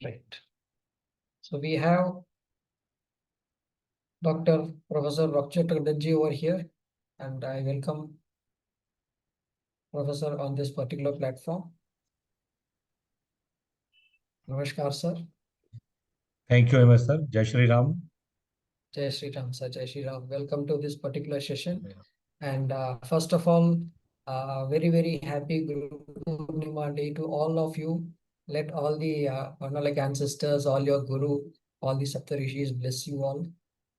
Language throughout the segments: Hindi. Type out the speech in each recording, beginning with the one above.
Right. So we have Dr. Professor Rakshit Tandonji over here, and I welcome Professor on this particular platform. Namaskar, sir. Thank you very much, sir. Jai Shri Ram. Jai Shri Ram, sir. Jai Shri Ram. Welcome to this particular session. And first of all, very, very happy Guru Purnima Day to all of you. Let all the like ancestors, all your Guru, all the Saptarishis bless you all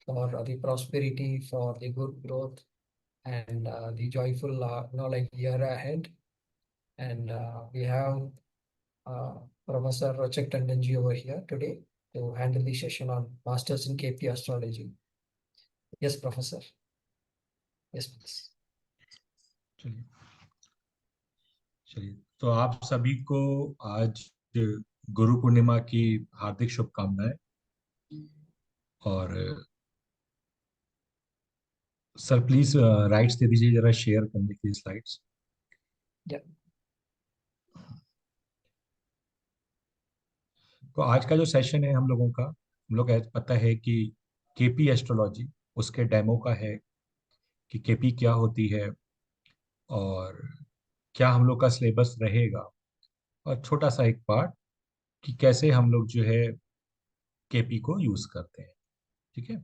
for the prosperity, for the good growth, and the joyful like year ahead. And we have Professor Rochak Tandonji over here today to handle the session on Masters in KP Astrology. Yes, Professor. Yes, please. चलिए चलिए तो आप सभी को आज गुरु पूर्णिमा की हार्दिक शुभकामनाएं। और सर प्लीज राइट्स दे दीजिए जरा शेयर करने की स्लाइड्स। Yeah. तो आज का जो सेशन है हम लोगों का, हम लोग पता है कि केपी एस्ट्रोलॉजी उसके डेमो का है कि केपी क्या होती है और क्या हम लोग का सिलेबस रहेगा, और छोटा सा एक पार्ट कि कैसे हम लोग जो है केपी को यूज करते हैं। ठीक है,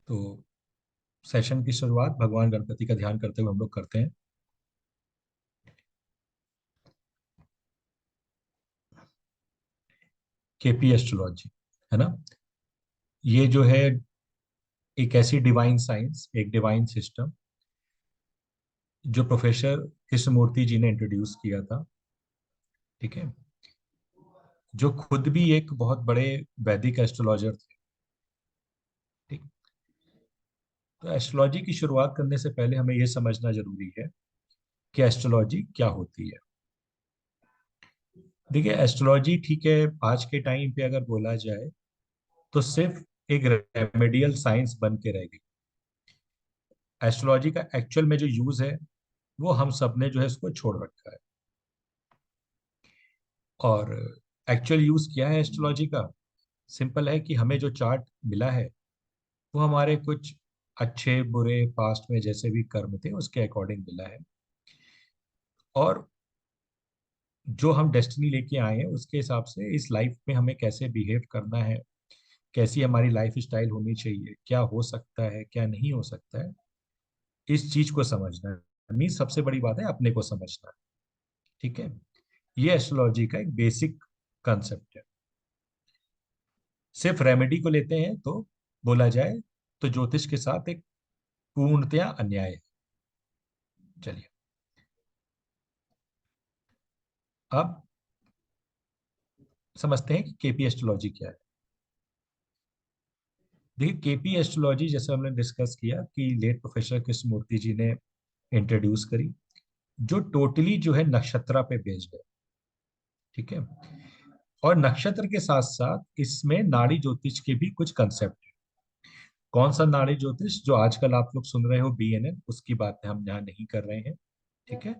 तो सेशन की शुरुआत भगवान गणपति का ध्यान करते हुए हम लोग करते हैं। केपी एस्ट्रोलॉजी है ना, ये जो है एक ऐसी डिवाइन साइंस, एक डिवाइन सिस्टम जो प्रोफेसर कृष्णमूर्ति जी ने इंट्रोड्यूस किया था। ठीक है, जो खुद भी एक बहुत बड़े वैदिक एस्ट्रोलॉजर थे। ठीक, तो एस्ट्रोलॉजी की शुरुआत करने से पहले हमें यह समझना जरूरी है कि एस्ट्रोलॉजी क्या होती है। देखिए एस्ट्रोलॉजी, ठीक है, आज के टाइम पे अगर बोला जाए तो सिर्फ एक रेमेडियल साइंस बन के रह गई। एस्ट्रोलॉजी का एक्चुअल में जो यूज है वो हम सब ने जो है उसको छोड़ रखा है। और एक्चुअल यूज क्या है एस्ट्रोलॉजी का? सिंपल है कि हमें जो चार्ट मिला है वो हमारे कुछ अच्छे बुरे पास्ट में जैसे भी कर्म थे उसके अकॉर्डिंग मिला है, और जो हम डेस्टिनी लेके आए हैं उसके हिसाब से इस लाइफ में हमें कैसे बिहेव करना है, कैसी हमारी लाइफ स्टाइल होनी चाहिए, क्या हो सकता है क्या नहीं हो सकता है, इस चीज को समझना है। मीन सबसे बड़ी बात है अपने को समझना है। ठीक है, ये एस्ट्रोलॉजी का एक बेसिक कंसेप्ट है। सिर्फ रेमेडी को लेते हैं तो बोला जाए तो ज्योतिष के साथ एक पूर्णतया अन्याय है। चलिए, अब समझते हैं कि केपी एस्ट्रोलॉजी क्या है। देखिए केपी एस्ट्रोलॉजी जैसे हमने डिस्कस किया कि लेट प्रोफेसर कृष्णमूर्ति जी ने इंट्रोड्यूस करी, जो टोटली जो है नक्षत्रा पे बेस्ड है। ठीक है, और नक्षत्र के साथ साथ इसमें नाड़ी ज्योतिष के भी कुछ कंसेप्ट है। कौन सा नाड़ी ज्योतिष जो आजकल आप लोग सुन रहे हो बीएनएन, उसकी बातें हम यहाँ नहीं कर रहे हैं। ठीक है,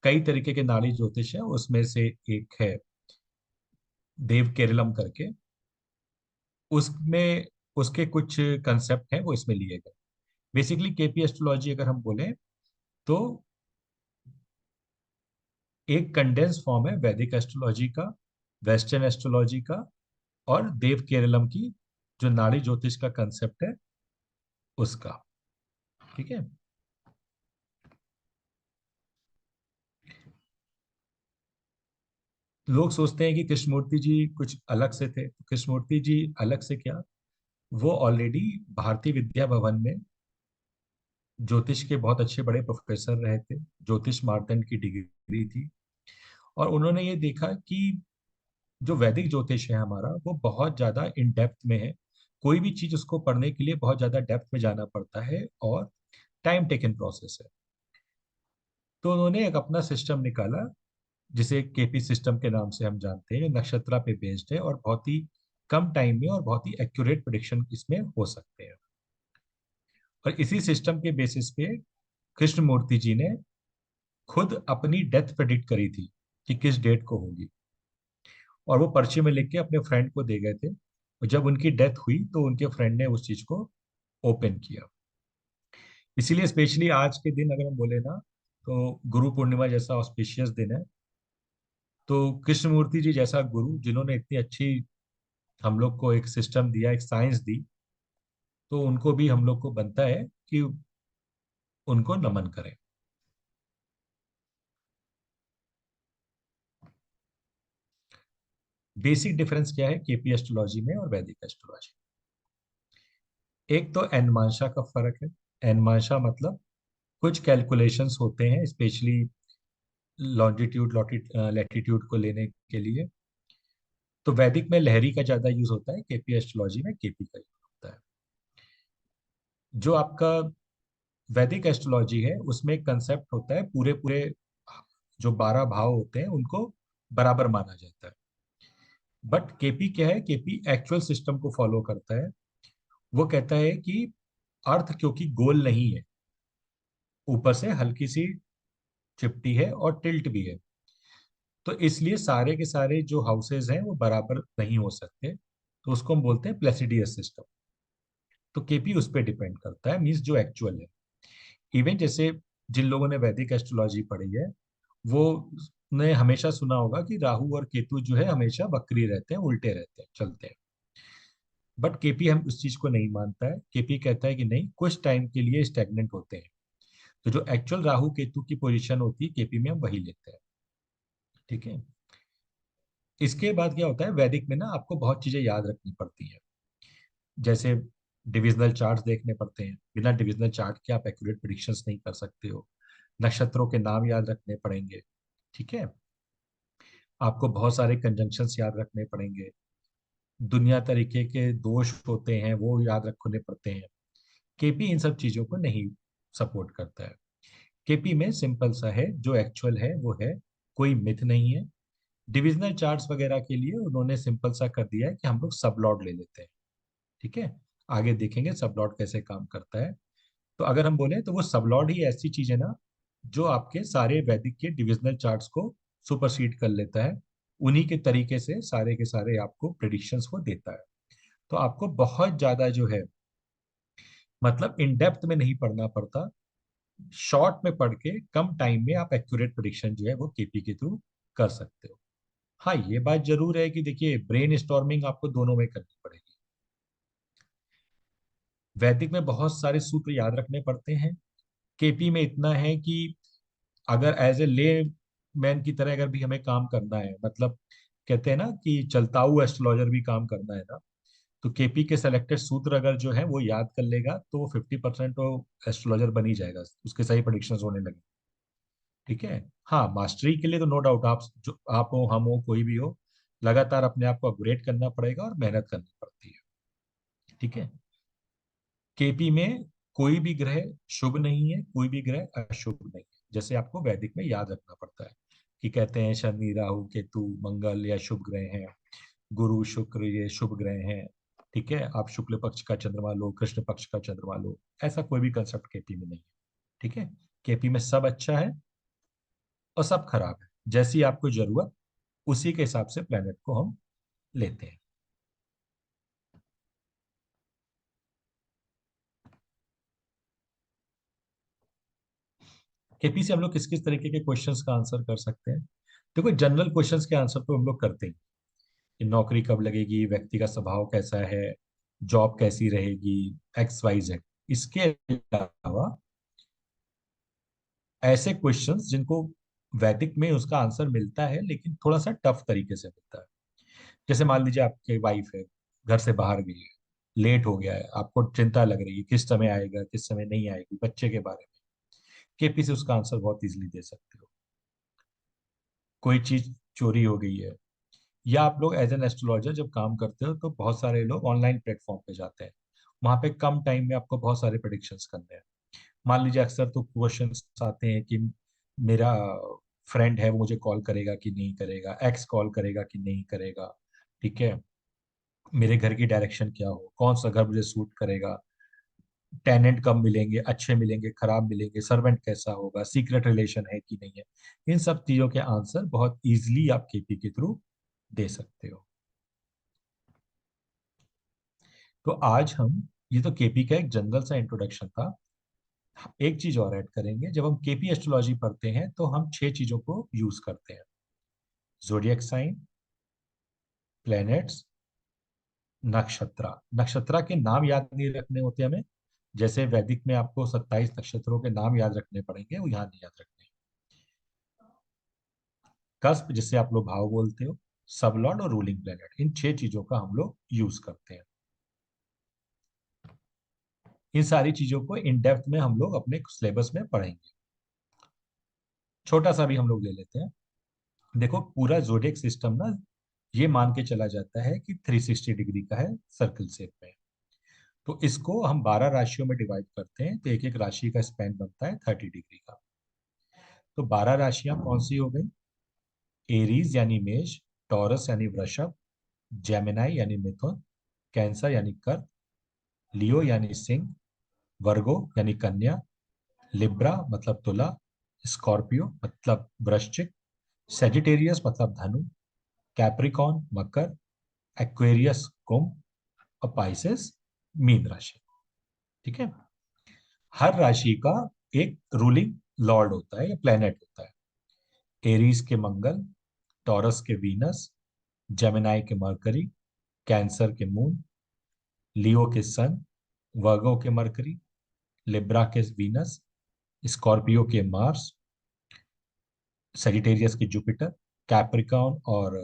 कई तरीके के नाड़ी ज्योतिष है, उसमें से एक है देव केरलम करके, उसमें उसके कुछ कंसेप्ट हैं वो इसमें लिए गए। बेसिकली केपी एस्ट्रोलॉजी अगर हम बोलें तो एक कंडेंस फॉर्म है वैदिक एस्ट्रोलॉजी का, वेस्टर्न एस्ट्रोलॉजी का, और देव केरलम की जो नाड़ी ज्योतिष का कंसेप्ट है उसका। ठीक है, लोग सोचते हैं कि कृष्णमूर्ति जी कुछ अलग से थे। कृष्णमूर्ति जी अलग से क्या, वो ऑलरेडी भारतीय विद्या भवन में ज्योतिष के बहुत अच्छे बड़े प्रोफेसर रहे थे, ज्योतिष मार्तंड की डिग्री थी, और उन्होंने ये देखा कि जो वैदिक ज्योतिष है हमारा वो बहुत ज्यादा इन डेप्थ में है। कोई भी चीज उसको पढ़ने के लिए बहुत ज्यादा डेप्थ में जाना पड़ता है और टाइम टेकन प्रोसेस है। तो उन्होंने एक अपना सिस्टम निकाला जिसे केपी सिस्टम के नाम से हम जानते हैं, नक्षत्रा पे बेस्ड है और बहुत ही कम टाइम में और बहुत ही एक्यूरेट प्रिडिक्शन इसमें हो सकते हैं। और इसी सिस्टम के बेसिस पे कृष्णमूर्ति जी ने खुद अपनी डेथ प्रेडिक्ट करी थी कि किस डेट को होगी, और वो पर्चे में लिख के अपने फ्रेंड को दे गए थे, और जब उनकी डेथ हुई तो उनके फ्रेंड ने उस चीज को ओपन किया। इसीलिए स्पेशली आज के दिन अगर हम बोले ना, तो गुरु पूर्णिमा जैसा ऑस्पिशियस दिन है, तो कृष्णमूर्ति जी जैसा गुरु जिन्होंने इतनी अच्छी हम लोग को एक सिस्टम दिया, एक साइंस दी, तो उनको भी हम लोग को बनता है कि उनको नमन करें। बेसिक डिफरेंस क्या है केपी एस्ट्रोलॉजी में और वैदिक एस्ट्रोलॉजी? एक तो एनमांशा का फर्क है। एनमांशा मतलब कुछ कैलकुलेशंस होते हैं स्पेशली लॉन्जिट्यूड लैटिट्यूड को लेने के लिए, तो वैदिक में लहरी का ज्यादा यूज होता है, केपी एस्ट्रोलॉजी में केपी का यूज होता है। जो आपका वैदिक एस्ट्रोलॉजी है उसमें एक कंसेप्ट होता है, पूरे पूरे जो 12 भाव होते हैं उनको बराबर माना जाता है। बट केपी क्या है, केपी एक्चुअल सिस्टम को फॉलो करता है। वो कहता है कि अर्थ क्योंकि गोल नहीं है, ऊपर से हल्की सी चिपटी है और टिल्ट भी है, तो इसलिए सारे के सारे जो हाउसेज हैं वो बराबर नहीं हो सकते, तो उसको हम बोलते हैं प्लेसिडियस सिस्टम। तो केपी उस पर डिपेंड करता है, मीन्स जो एक्चुअल है। इवन जैसे जिन लोगों ने वैदिक एस्ट्रोलॉजी पढ़ी है, वो ने हमेशा सुना होगा कि राहु और केतु जो है हमेशा वक्री रहते हैं, उल्टे रहते हैं, चलते हैं। बट केपी हम उस चीज को नहीं मानता है। केपी कहता है कि नहीं, कुछ टाइम के लिए स्टेगनेंट होते हैं, तो जो एक्चुअल राहु केतु की पोजीशन होती है केपी में हम वही लेते हैं। ठीक है। इसके बाद क्या होता है, वैदिक में ना आपको बहुत चीजें याद रखनी पड़ती हैं। जैसे डिविजनल चार्ट्स देखने पड़ते हैं, बिना डिविजनल चार्ट के आप एक्यूरेट प्रिडिक्शंस नहीं कर सकते हो। नक्षत्रों के नाम याद रखने पड़ेंगे। ठीक है। आपको बहुत सारे कंजंक्शंस याद रखने पड़ेंगे। दुनिया तरीके के दोष होते हैं वो याद रखने पड़ते हैं। केपी इन सब चीजों को नहीं सपोर्ट करता है। केपी में सिंपल सा है, जो एक्चुअल है वो है, कोई मिथ नहीं है। डिविजनल चार्ट्स वगैरह के लिए उन्होंने सिंपल सा कर दिया है कि हम लोग सब लॉट ले लेते हैं। ठीक है। आगे देखेंगे सब लॉट कैसे काम करता है। तो अगर हम बोले तो वो सब लॉट ही ऐसी चीज है ना, जो आपके सारे वैदिक के डिविजनल चार्ट्स को सुपरसीड कर लेता है। उन्हीं के तरीके से सारे के सारे आपको प्रेडिक्शंस को देता है। तो आपको बहुत ज्यादा जो है, मतलब इन डेप्थ में नहीं पढ़ना पड़ता। शॉर्ट में पढ़ के कम टाइम में आप एक्यूरेट प्रेडिक्शन जो है वो केपी के थ्रू कर सकते हो। हाँ, ये बात जरूर है कि देखिए ब्रेन स्टॉर्मिंग आपको दोनों में करनी पड़ेगी। वैदिक में बहुत सारे सूत्र याद रखने पड़ते हैं। केपी में इतना है कि अगर एज ए ले मैन की तरह अगर भी हमें काम करना है, मतलब कहते हैं ना कि चलता हुआ एस्ट्रोलॉजर भी काम करना है ना, तो केपी के सेलेक्टेड सूत्र अगर जो है वो याद कर लेगा तो वो 50% तो एस्ट्रोलॉजर बन ही जाएगा, उसके सही प्रेडिक्शंस होने लगे। ठीक है। हाँ, मास्टरी के लिए तो नो डाउट, आप जो आप हो, हम हो, कोई भी हो, लगातार अपने आप को अपग्रेड करना पड़ेगा और मेहनत करनी पड़ती है। ठीक है। केपी में कोई भी ग्रह शुभ नहीं है, कोई भी ग्रह अशुभ नहीं है, जैसे आपको वैदिक में याद रखना पड़ता है कि कहते हैं शनि राहु केतु मंगल या शुभ ग्रह हैं, गुरु शुक्र ये शुभ ग्रह हैं। ठीक है। आप शुक्ल पक्ष का चंद्रमा लो, कृष्ण पक्ष का चंद्रमा लो, ऐसा कोई भी कंसेप्ट केपी में नहीं है। ठीक है। केपी में सब अच्छा है और सब खराब है, जैसी आपको जरूरत उसी के हिसाब से प्लेनेट को हम लेते हैं। केपी से हम लोग किस किस तरीके के क्वेश्चंस का आंसर कर सकते हैं? देखो, जनरल क्वेश्चंस के आंसर तो हम लोग करते हैं कि नौकरी कब लगेगी, व्यक्ति का स्वभाव कैसा है, जॉब कैसी रहेगी, एक्स वाई जेड। इसके अलावा ऐसे क्वेश्चंस जिनको वैदिक में उसका आंसर मिलता है लेकिन थोड़ा सा टफ तरीके से मिलता है। जैसे मान लीजिए आपके वाइफ है, घर से बाहर गई है, लेट हो गया है, आपको चिंता लग रही है किस समय आएगा किस समय नहीं आएगी, बच्चे के बारे में केपी से उसका आंसर बहुत इजीली दे सकते हो। कोई चीज चोरी हो गई है, या आप लोग एज एन एस्ट्रोलॉजर जब काम करते हो तो बहुत सारे लोग ऑनलाइन प्लेटफॉर्म पे जाते हैं, वहां पे कम टाइम में आपको बहुत सारे प्रेडिक्शंस करने हैं। मान लीजिए अक्सर तो क्वेश्चंस आते हैं कि मेरा फ्रेंड है वो मुझे कॉल करेगा कि नहीं करेगा, एक्स कॉल करेगा कि नहीं करेगा। ठीक है। मेरे घर की डायरेक्शन क्या हो, कौन सा घर मुझे सूट करेगा, टेनेंट कब मिलेंगे, अच्छे मिलेंगे, खराब मिलेंगे, सर्वेंट कैसा होगा, सीक्रेट रिलेशन है कि नहीं है, इन सब चीजों के आंसर बहुत इजीली आप केपी के थ्रू दे सकते हो। तो आज हम, ये तो केपी का एक जनरल सा इंट्रोडक्शन था, एक चीज और ऐड करेंगे। जब हम केपी एस्ट्रोलॉजी पढ़ते हैं तो हम 6 चीजों को यूज करते हैं: जोडियक साइन, प्लैनेट्स, नक्षत्र। नक्षत्र के नाम याद नहीं रखने होते हमें, जैसे वैदिक में आपको 27 नक्षत्रों के नाम याद रखने पड़ेंगे, वो यहाँ नहीं याद रखने। कस्प, जिससे आप लोग भाव बोलते हो, सब लॉर्ड और रूलिंग प्लेनेट, इन 6 चीजों का हम लोग यूज करते हैं। इन सारी चीजों को इन डेप्थ में हम लोग अपने सिलेबस में पढ़ेंगे। छोटा सा भी हम लोग ले लेते हैं। देखो, पूरा जोडियक सिस्टम ना ये मान के चला जाता है कि 360 डिग्री का है, सर्कल शेप में। तो इसको हम 12 राशियों में डिवाइड करते हैं, तो एक एक राशि का स्पैन बनता है 30 डिग्री का। तो 12 राशियां कौन सी हो गई? एरीज यानी मेष, टॉरस यानी वृषभ, जेमिनाई यानी मिथुन, कैंसर यानी कर्क, लियो यानी सिंह, वर्गो यानी कन्या, लिब्रा मतलब तुला, स्कॉर्पियो मतलब वृश्चिक, सेजिटेरियस मतलब धनु, कैप्रिकॉन मकर, एक्वेरियस कुंभ, और पाइसेस मीन राशि। ठीक है। हर राशि का एक रूलिंग लॉर्ड होता है या प्लेनेट होता है। एरीज के मंगल, टॉरस के वीनस, जेमिनाई के मरकरी, कैंसर के मून, लियो के सन, वर्गो के मरकरी, लिब्रा के वीनस, स्कॉर्पियो के मार्स, सेजिटेरियस के जुपिटर, कैप्रिकॉन और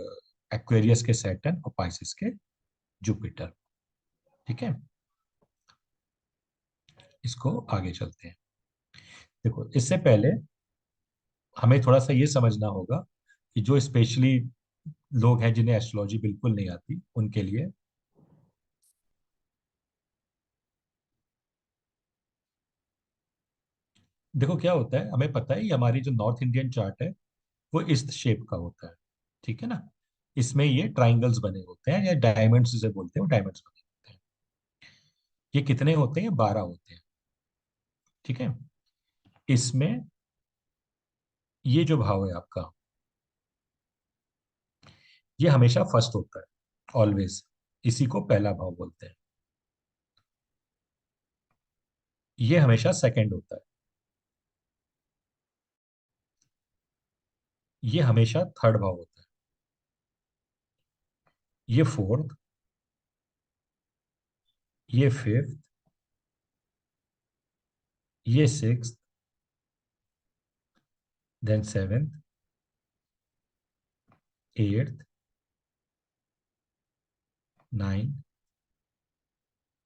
एक्वेरियस के सैटर्न, और पाइसेस के जुपिटर। ठीक है। इसको आगे चलते हैं। देखो, इससे पहले हमें थोड़ा सा ये समझना होगा कि जो स्पेशली लोग हैं जिन्हें एस्ट्रोलॉजी बिल्कुल नहीं आती, उनके लिए देखो क्या होता है। हमें पता है ये हमारी जो नॉर्थ इंडियन चार्ट है वो इस शेप का होता है। ठीक है ना। इसमें ये ट्राइंगल्स बने होते हैं, या डायमंड्स जिसे बोलते हैं, वो डायमंड्स बने होते हैं। ये कितने होते हैं? 12 होते हैं। ठीक है। इसमें ये जो भाव है आपका, ये हमेशा फर्स्ट होता है, ऑलवेज। इसी को पहला भाव बोलते हैं। ये हमेशा सेकंड होता है। ये हमेशा थर्ड भाव होता है। ये फोर्थ, ये फिफ्थ, ये sixth, then seventh, eighth, nine,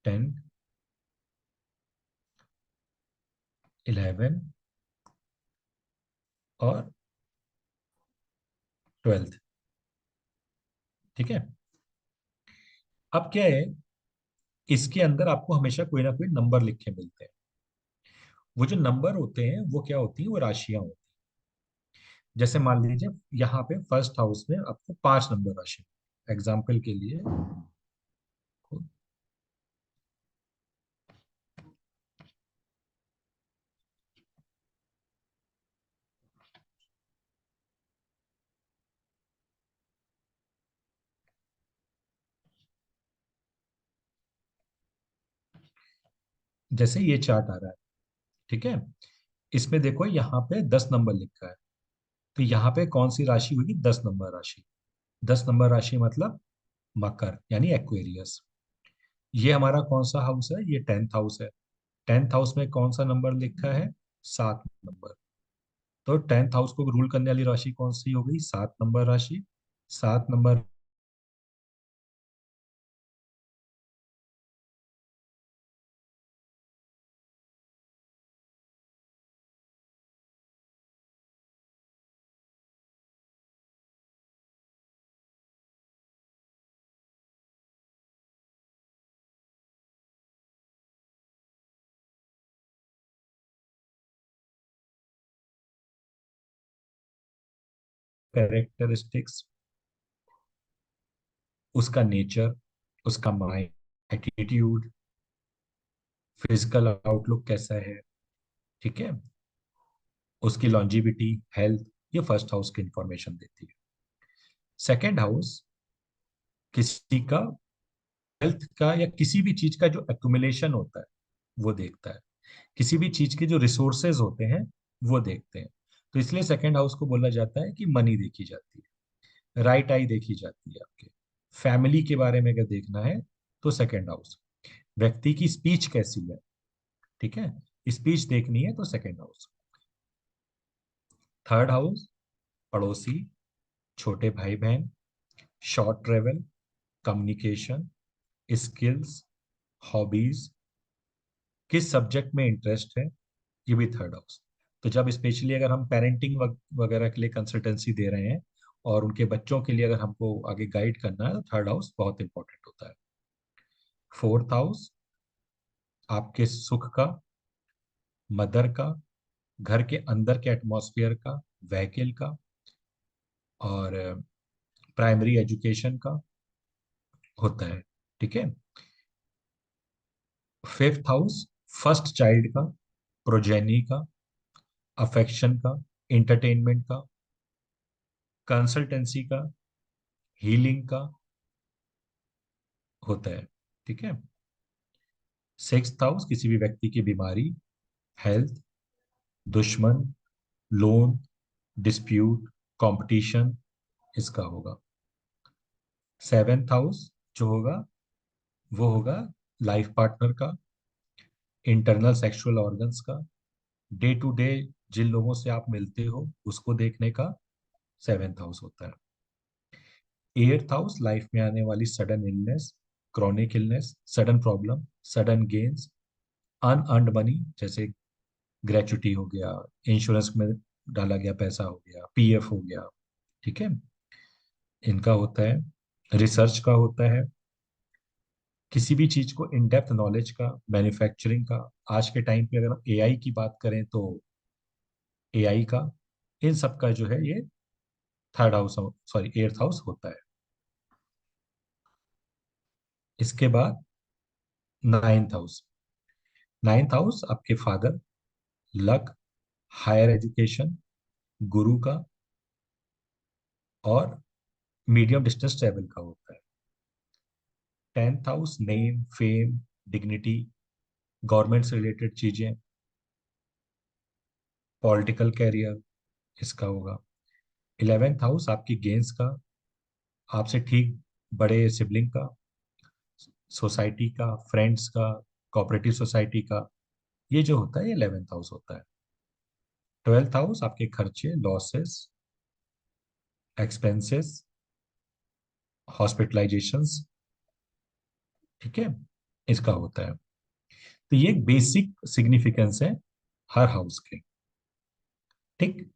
10, 11 और 12। ठीक है। अब क्या है, इसके अंदर आपको हमेशा कोई ना कोई नंबर लिखे मिलते हैं। वो जो नंबर होते हैं वो क्या होती हैं? वो राशियां होती हैं। जैसे मान लीजिए यहाँ पे फर्स्ट हाउस में आपको 5 नंबर राशि, एग्जाम्पल के लिए, जैसे ये चार्ट आ रहा है। ठीक है। इसमें देखो यहाँ पे 10 नंबर लिखा है, तो यहाँ पे कौन सी राशि होगी? 10 नंबर राशि। 10 नंबर राशि मतलब मकर यानी एक्वेरियस। ये हमारा कौन सा हाउस है? ये 10th हाउस है। 10th हाउस में कौन सा नंबर लिखा है? 7 नंबर। तो 10th हाउस को रूल करने वाली राशि कौन सी हो गई? 7 नंबर राशि। 7 नंबर कैरेक्टरिस्टिक्स, उसका नेचर, उसका माइंड, एटीट्यूड, फिजिकल आउटलुक कैसा है, ठीक है, उसकी लॉन्जिविटी, हेल्थ, ये फर्स्ट हाउस की इंफॉर्मेशन देती है। सेकंड हाउस किसी का हेल्थ का या किसी भी चीज का जो एक्युमुलेशन होता है वो देखता है, किसी भी चीज के जो रिसोर्सेज होते हैं वो देखते हैं। तो इसलिए सेकंड हाउस को बोला जाता है कि मनी देखी जाती है, राइट आई देखी जाती है आपके। फैमिली के बारे में अगर देखना है तो सेकंड हाउस, व्यक्ति की स्पीच कैसी है, ठीक है, स्पीच देखनी है तो सेकंड हाउस। थर्ड हाउस पड़ोसी, छोटे भाई बहन, short travel, communication, skills, hobbies, किस सब्जेक्ट में इंटरेस्ट है, ये भी थर्ड हाउस। तो जब स्पेशली अगर हम पेरेंटिंग वगैरह के लिए कंसल्टेंसी दे रहे हैं और उनके बच्चों के लिए अगर हमको आगे गाइड करना है तो थर्ड हाउस बहुत इंपॉर्टेंट होता है। फोर्थ हाउस आपके सुख का, मदर का, घर के अंदर के एटमॉस्फेयर का, व्हीकल का, और प्राइमरी एजुकेशन का होता है, ठीक है। फिफ्थ हाउस फर्स्ट चाइल्ड का, प्रोजेनी का, अफेक्शन का, इंटरटेनमेंट का, कंसल्टेंसी का, हीलिंग का होता है, ठीक है। सिक्स्थ हाउस किसी भी व्यक्ति की बीमारी, हेल्थ, दुश्मन, लोन, डिस्प्यूट, कंपटीशन, इसका होगा। सेवेंथ हाउस जो होगा वो होगा लाइफ पार्टनर का, इंटरनल सेक्सुअल ऑर्गन्स का, डे टू डे जिन लोगों से आप मिलते हो उसको देखने का सेवेंथ हाउस होता है। एट्थ हाउस लाइफ में आने वाली sudden illness, chronic illness, sudden problem, sudden gains, unearned money, जैसे ग्रेचुटी हो गया, इंश्योरेंस में डाला गया पैसा हो गया, पीएफ हो गया, ठीक है, इनका होता है। रिसर्च का होता है, किसी भी चीज को इन डेप्थ नॉलेज का, मैन्युफैक्चरिंग का, आज के टाइम पे अगर हम एआई की बात करें तो एआई का, इन सब का जो है ये third house, sorry eighth house होता है। इसके बाद नाइन्थ हाउस, नाइन्थ हाउस आपके फादर, लक, हायर एजुकेशन, गुरु का, और मीडियम डिस्टेंस ट्रेवल का होता है। Tenth house name, fame, dignity, government से रिलेटेड चीजें, पॉलिटिकल कैरियर, इसका होगा। इलेवेंथ हाउस आपकी गेंस का, आपसे ठीक बड़े सिबलिंग का, सोसाइटी का, फ्रेंड्स का, कोऑपरेटिव सोसाइटी का, ये जो होता है ये इलेवेंथ हाउस होता है। ट्वेल्थ हाउस आपके खर्चे, लॉसेस, एक्सपेंसेस, हॉस्पिटलाइजेशंस, ठीक है, इसका होता है। तो ये बेसिक सिग्निफिकेंस है हर हाउस के, ठीक।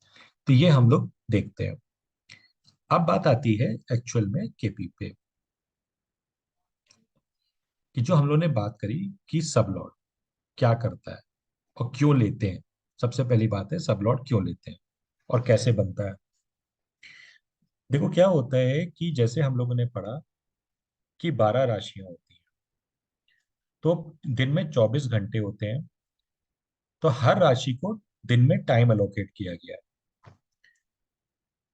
तो ये हम लोग देखते हैं। अब बात आती है एक्चुअल में केपी पे, कि जो हम लोग ने बात करी कि सब लॉर्ड क्या करता है और क्यों लेते हैं। सबसे पहली बात है सब लॉर्ड क्यों लेते हैं और कैसे बनता है। देखो क्या होता है कि जैसे हम लोगों ने पढ़ा कि 12 राशियां होती हैं, तो दिन में 24 घंटे होते हैं, तो हर राशि को दिन में टाइम अलोकेट किया गया है।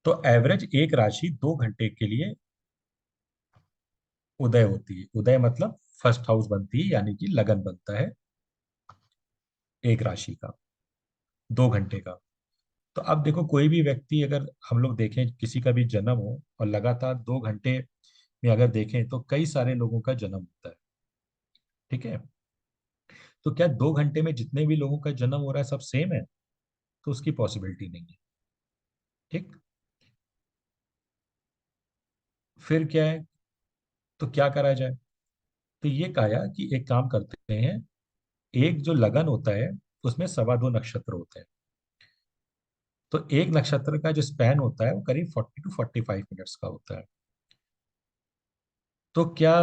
तो एवरेज एक राशि 2 घंटे के लिए उदय होती है। उदय मतलब फर्स्ट हाउस बनती है, यानी कि लगन बनता है एक राशि का 2 घंटे का। तो अब देखो कोई भी व्यक्ति, अगर हम लोग देखें किसी का भी जन्म हो और लगातार 2 घंटे में अगर देखें तो कई सारे लोगों का जन्म होता है, ठीक है। तो क्या 2 घंटे में जितने भी लोगों का जन्म हो रहा है सब सेम है? तो उसकी पॉसिबिलिटी नहीं है, ठीक। फिर क्या है, तो क्या करा जाए? तो ये कहा कि एक काम करते हैं, एक जो लगन होता है उसमें 2.25 नक्षत्र होते हैं। तो एक नक्षत्र का जो स्पैन होता है वो करीब 40 to 45 मिनट्स का होता है। तो क्या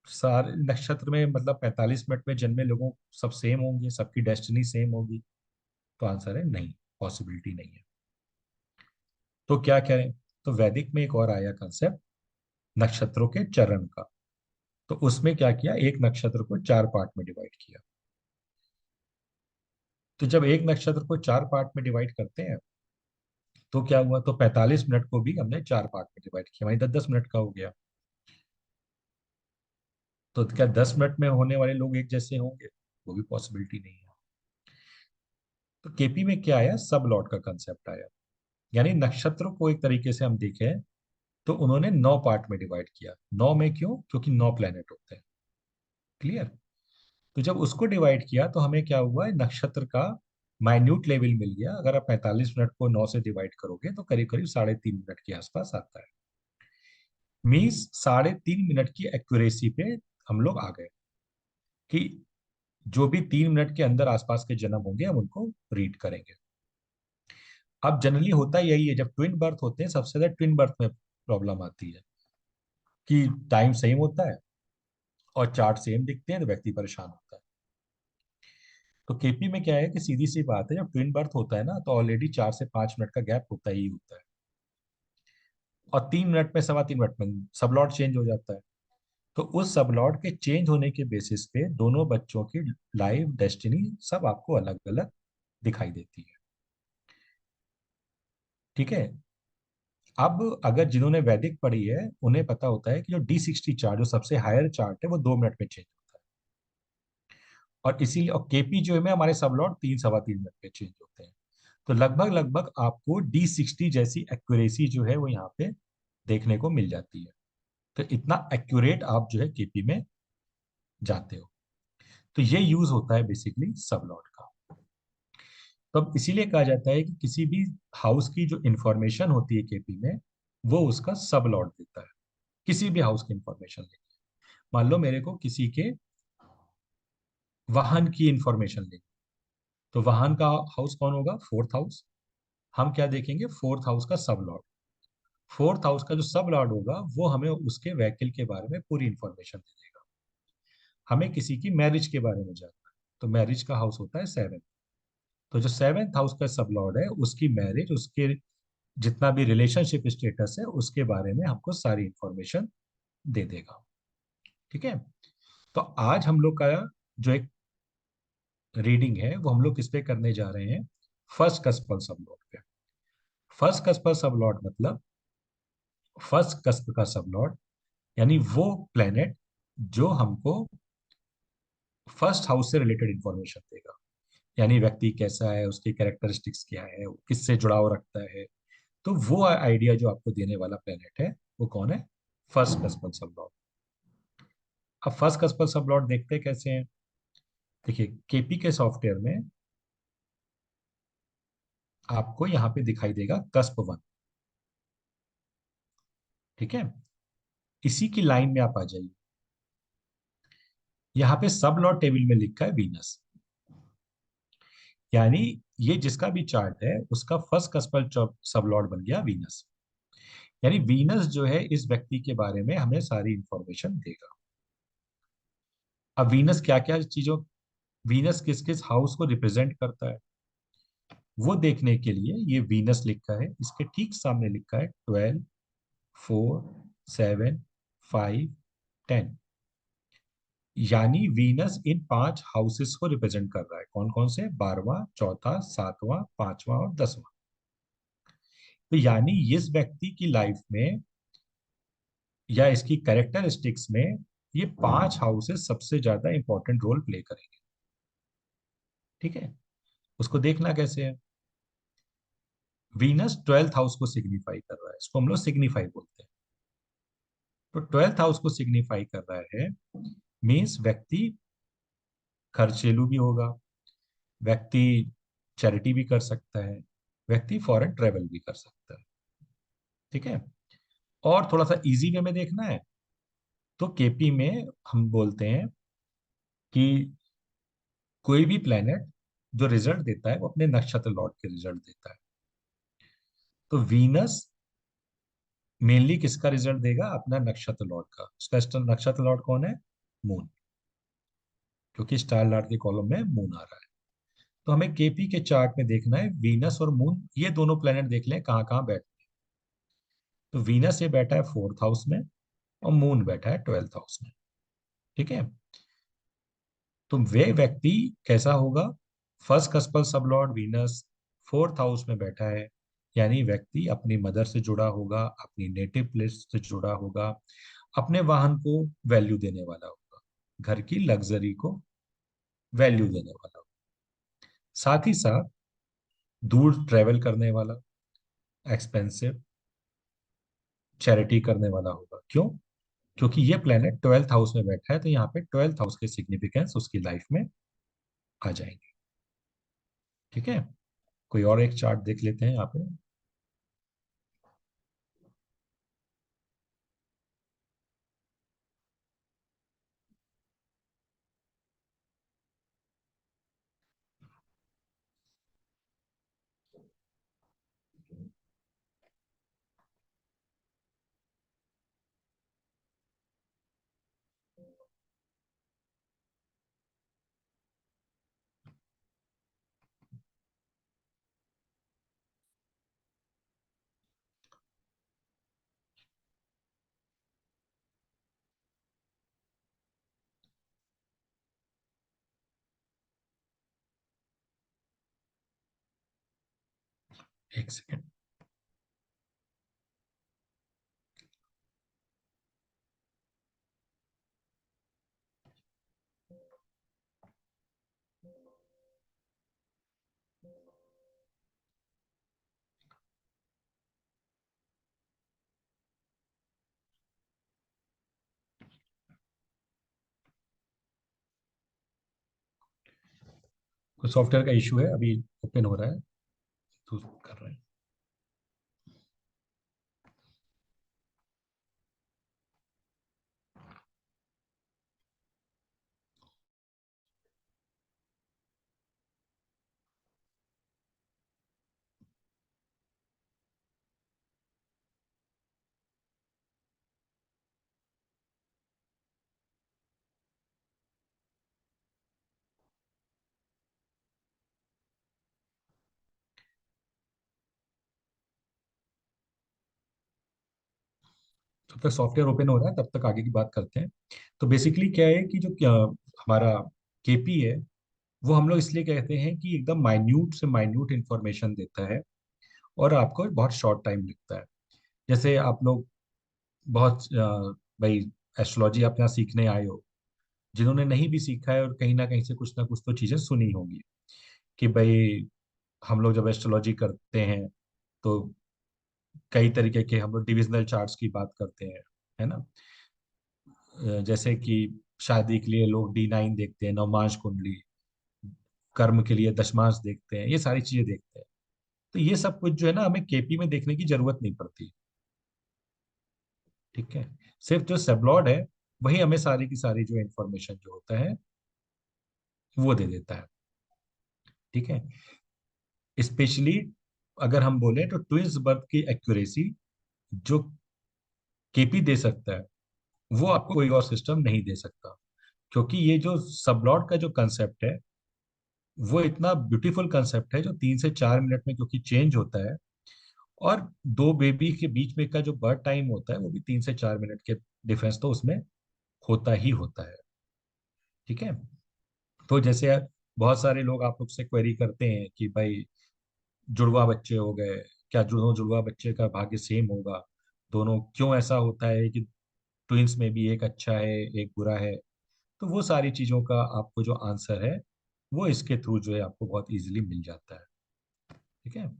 सारे नक्षत्र में मतलब 45 मिनट में जन्मे लोगों सब सेम होंगे, सबकी डेस्टिनी सेम होगी? तो आंसर है नहीं, पॉसिबिलिटी नहीं है। तो क्या करें? तो वैदिक में एक और आया कंसेप्ट नक्षत्रों के चरण का। तो उसमें क्या किया, एक नक्षत्र को 4 पार्ट में डिवाइड किया। तो जब एक नक्षत्र को 4 पार्ट में डिवाइड करते हैं तो क्या हुआ, तो 45 मिनट को भी हमने 4 पार्ट में डिवाइड किया, वहीं 10-10 मिनट का हो गया। तो क्या 10 मिनट में होने वाले लोग एक जैसे होंगे? वो भी पॉसिबिलिटी नहीं है। तो केपी में क्या आया, सब लॉट का कंसेप्ट आया। यानी नक्षत्र को एक तरीके से हम देखें तो उन्होंने 9 पार्ट में डिवाइड किया। 9 में क्यों? क्योंकि 9 प्लेनेट होते हैं। क्लियर? तो जब उसको डिवाइड किया तो हमें क्या हुआ, नक्षत्र का माइन्यूट लेवल मिल गया। अगर आप 45 मिनट को 9 से डिवाइड करोगे तो करीब करीब 3.5 मिनट के आसपास आता है। मीन्स 3.5 मिनट की एक्यूरेसी पे हम लोग आ गए कि जो भी 3 मिनट के अंदर आसपास के जन्म होंगे हम उनको रीड करेंगे। अब जनरली होता यही है, जब ट्विन बर्थ होते हैं सबसे ज्यादा ट्विन बर्थ में प्रॉब्लम आती है कि टाइम सेम होता है और चार्ट सेम दिखते हैं तो व्यक्ति परेशान होता है। तो केपी में क्या है कि सीधी सी बात है, जब ट्विन बर्थ होता है ना तो ऑलरेडी 4 से 5 मिनट का गैप होता ही होता है, और 3 मिनट में 3.25 मिनट में सब लॉट चेंज हो जाता है। तो उस सब लॉट के चेंज होने के बेसिस पे दोनों बच्चों की लाइफ डेस्टिनी सब आपको अलग अलग दिखाई देती है। ठीक है। अब अगर जिन्होंने वैदिक पढ़ी है उन्हें पता होता है कि जो D60 चार्ट, जो सबसे हायर चार्ट है, वो 2 मिनट में चेंज होता है। और इसीलिए और केपी जो है में हमारे सब लॉट 3 सवा 3 मिनट में चेंज होते हैं। तो लगभग लगभग आपको D60 जैसी एक्यूरेसी जो है वो यहाँ पे देखने को मिल जाती है। तो इतना एक्यूरेट आप जो है केपी में जाते हो। तो ये यूज होता है बेसिकली सब लॉट का। तो अब इसीलिए कहा जाता है कि किसी भी हाउस की जो इंफॉर्मेशन होती है केपी में वो उसका सब लॉट देता है। किसी भी हाउस की इंफॉर्मेशन लेंगे, मान लो मेरे को किसी के वाहन की इंफॉर्मेशन लेंगे, तो वाहन का हाउस कौन होगा? Fourth house. हम क्या देखेंगे? फोर्थ हाउस का सब लॉट। फोर्थ हाउस का जो सब लॉर्ड होगा वो हमें उसके व्हीकल के बारे में पूरी इंफॉर्मेशन दे देगा। हमें किसी की मैरिज के बारे में जानना है तो मैरिज का हाउस होता है 7th। तो जो 7th हाउस का सब लॉर्ड है उसकी मैरिज, उसके जितना भी रिलेशनशिप स्टेटस है उसके बारे में हमको सारी इंफॉर्मेशन दे देगा। ठीक है। तो आज हम लोग का जो एक रीडिंग है वो हम लोग किस पे करने जा रहे हैं? फर्स्ट कस्पल सब लॉर्ड पे। फर्स्ट कस्पल सब लॉर्ड मतलब फर्स्ट कस्प का सब लॉर्ड, यानी वो प्लेनेट जो हमको फर्स्ट हाउस से रिलेटेड इंफॉर्मेशन देगा। यानी व्यक्ति कैसा है, उसकी कैरेक्टरिस्टिक्स क्या है, वो किससे जुड़ाव रखता है। तो वो आइडिया जो आपको देने वाला प्लेनेट है वो कौन है? फर्स्ट कस्पल सब लॉर्ड। अब फर्स्ट कस्पल सब लॉर्ड देखते कैसे हैं? देखिए केपी के सॉफ्टवेयर में आपको यहाँ पे दिखाई देगा कस्प 1। ठीक है। इसी की लाइन में आप आ जाइए, यहाँ पे सब लॉर्ड टेबल में लिखा है वीनस। यानी ये जिसका भी चार्ट है उसका फर्स्ट कस्पल सब लॉर्ड बन गया वीनस। यानी वीनस जो है इस व्यक्ति के बारे में हमें सारी इंफॉर्मेशन देगा। अब वीनस क्या क्या चीजों, वीनस किस किस हाउस को रिप्रेजेंट करता है वो देखने के लिए ये वीनस लिखा है, इसके ठीक सामने लिखा है 12, 4, 7, 5, 10। यानी वीनस इन 5 हाउसेस को रिप्रेजेंट कर रहा है। कौन कौन से? 12वां, चौथा, 7वां, 5वां और 10वां। तो यानी इस व्यक्ति की लाइफ में या इसकी कैरेक्टरिस्टिक्स में ये 5 हाउसेस सबसे ज्यादा इंपॉर्टेंट रोल प्ले करेंगे। ठीक है। उसको देखना कैसे है? वीनस 12th हाउस को सिग्निफाई कर रहा है, इसको हम लोग सिग्निफाई बोलते हैं। तो 12th हाउस को सिग्निफाई कर रहा है मीन्स व्यक्ति खर्चेलू भी होगा, व्यक्ति चैरिटी भी कर सकता है, व्यक्ति फॉरेन ट्रेवल भी कर सकता है। ठीक है। और थोड़ा सा इजी वे में देखना है तो केपी में हम बोलते हैं कि कोई भी प्लेनेट जो रिजल्ट देता है वो अपने नक्षत्र लॉर्ड के रिजल्ट देता है। तो वीनस मेनली किसका रिजल्ट देगा? अपना नक्षत्र लॉर्ड का। उसका नक्षत्र लॉर्ड कौन है? मून। क्योंकि स्टार लॉर्ड के कॉलम में मून आ रहा है। तो हमें केपी के चार्ट में देखना है वीनस और मून ये दोनों प्लेनेट देख लें कहाँ कहाँ बैठते हैं। तो वीनस ये बैठा है फोर्थ हाउस में और मून बैठा है 12th हाउस में। ठीक है। तो वे व्यक्ति कैसा होगा? फर्स्ट कस्पल सब लॉर्ड वीनस फोर्थ हाउस में बैठा है, यानी व्यक्ति अपनी मदर से जुड़ा होगा, अपनी नेटिव प्लेस से जुड़ा होगा, अपने वाहन को वैल्यू देने वाला होगा, घर की लग्जरी को वैल्यू देने वाला होगा, साथ ही साथ दूर ट्रेवल करने वाला, एक्सपेंसिव, चैरिटी करने वाला होगा। क्यों? क्योंकि ये प्लेनेट 12th हाउस में बैठा है, तो यहाँ पे 12th हाउस के सिग्निफिकेंस उसकी लाइफ में आ जाएंगे। ठीक है, कोई और एक चार्ट देख लेते हैं यहाँ पे। एक सेकेंड। कुछ सॉफ्टवेयर का इशू है, अभी ओपन हो रहा है तो कर रहे हैं। जब तक सॉफ्टवेयर ओपन हो रहा है तब तक आगे की बात करते हैं। तो बेसिकली क्या है कि जो क्या हमारा केपी है, वो हम लोग इसलिए कहते हैं कि एकदम माइन्यूट से माइन्यूट इंफॉर्मेशन देता है और आपको बहुत शॉर्ट टाइम लगता है। जैसे आप लोग बहुत भाई एस्ट्रोलॉजी आप यहाँ सीखने आए हो, जिन्होंने नहीं भी सीखा है और कहीं ना कुछ तो चीजें सुनी होंगी कि भाई हम लोग जब एस्ट्रोलॉजी करते हैं तो कई तरीके के हम लोग डिविजनल चार्ट्स की बात करते हैं, है ना। जैसे कि शादी के लिए लोग D9 देखते हैं, नवमांश कुंडली, कर्म के लिए दशमांश देखते हैं, ये सारी चीजें देखते हैं। तो ये सब कुछ जो है ना, हमें केपी में देखने की जरूरत नहीं पड़ती। ठीक है, सिर्फ जो सेबलॉर्ड है वही हमें सारी की सारी जो इंफॉर्मेशन जो होता है वो दे देता है। ठीक है, स्पेशली अगर हम बोले तो ट्विंस बर्थ की एक्यूरेसी जो केपी दे सकता है वो आपको कोई और सिस्टम नहीं दे सकता। क्योंकि ये जो सबलॉट का जो कंसेप्ट है वो इतना ब्यूटीफुल कंसेप्ट है जो 3 से 4 मिनट में क्योंकि चेंज होता है, और दो बेबी के बीच में का जो बर्थ टाइम होता है वो भी 3 से 4 मिनट के डिफरेंस तो उसमें होता ही होता है। ठीक है, तो जैसे बहुत सारे लोग आप लोग से क्वेरी करते हैं कि भाई जुड़वा बच्चे हो गए, क्या दोनों जुड़वा बच्चे का भाग्य सेम होगा, दोनों क्यों ऐसा होता है कि ट्विंस में भी एक अच्छा है एक बुरा है। तो वो सारी चीजों का आपको जो आंसर है वो इसके थ्रू जो है आपको बहुत इजीली मिल जाता है। ठीक है,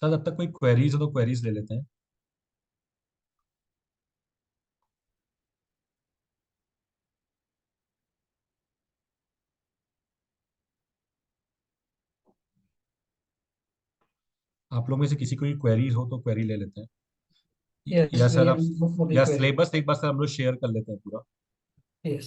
सर जब तक कोई क्वेरीज हो तो क्वेरीज ले लेते हैं। आप लोग में से किसी को क्वेरीज हो तो क्वेरी ले लेते हैं। Yes, या we सर आप, will go for the या query. सिलेबस एक बार सर हम लोग शेयर कर लेते हैं पूरा। Yes.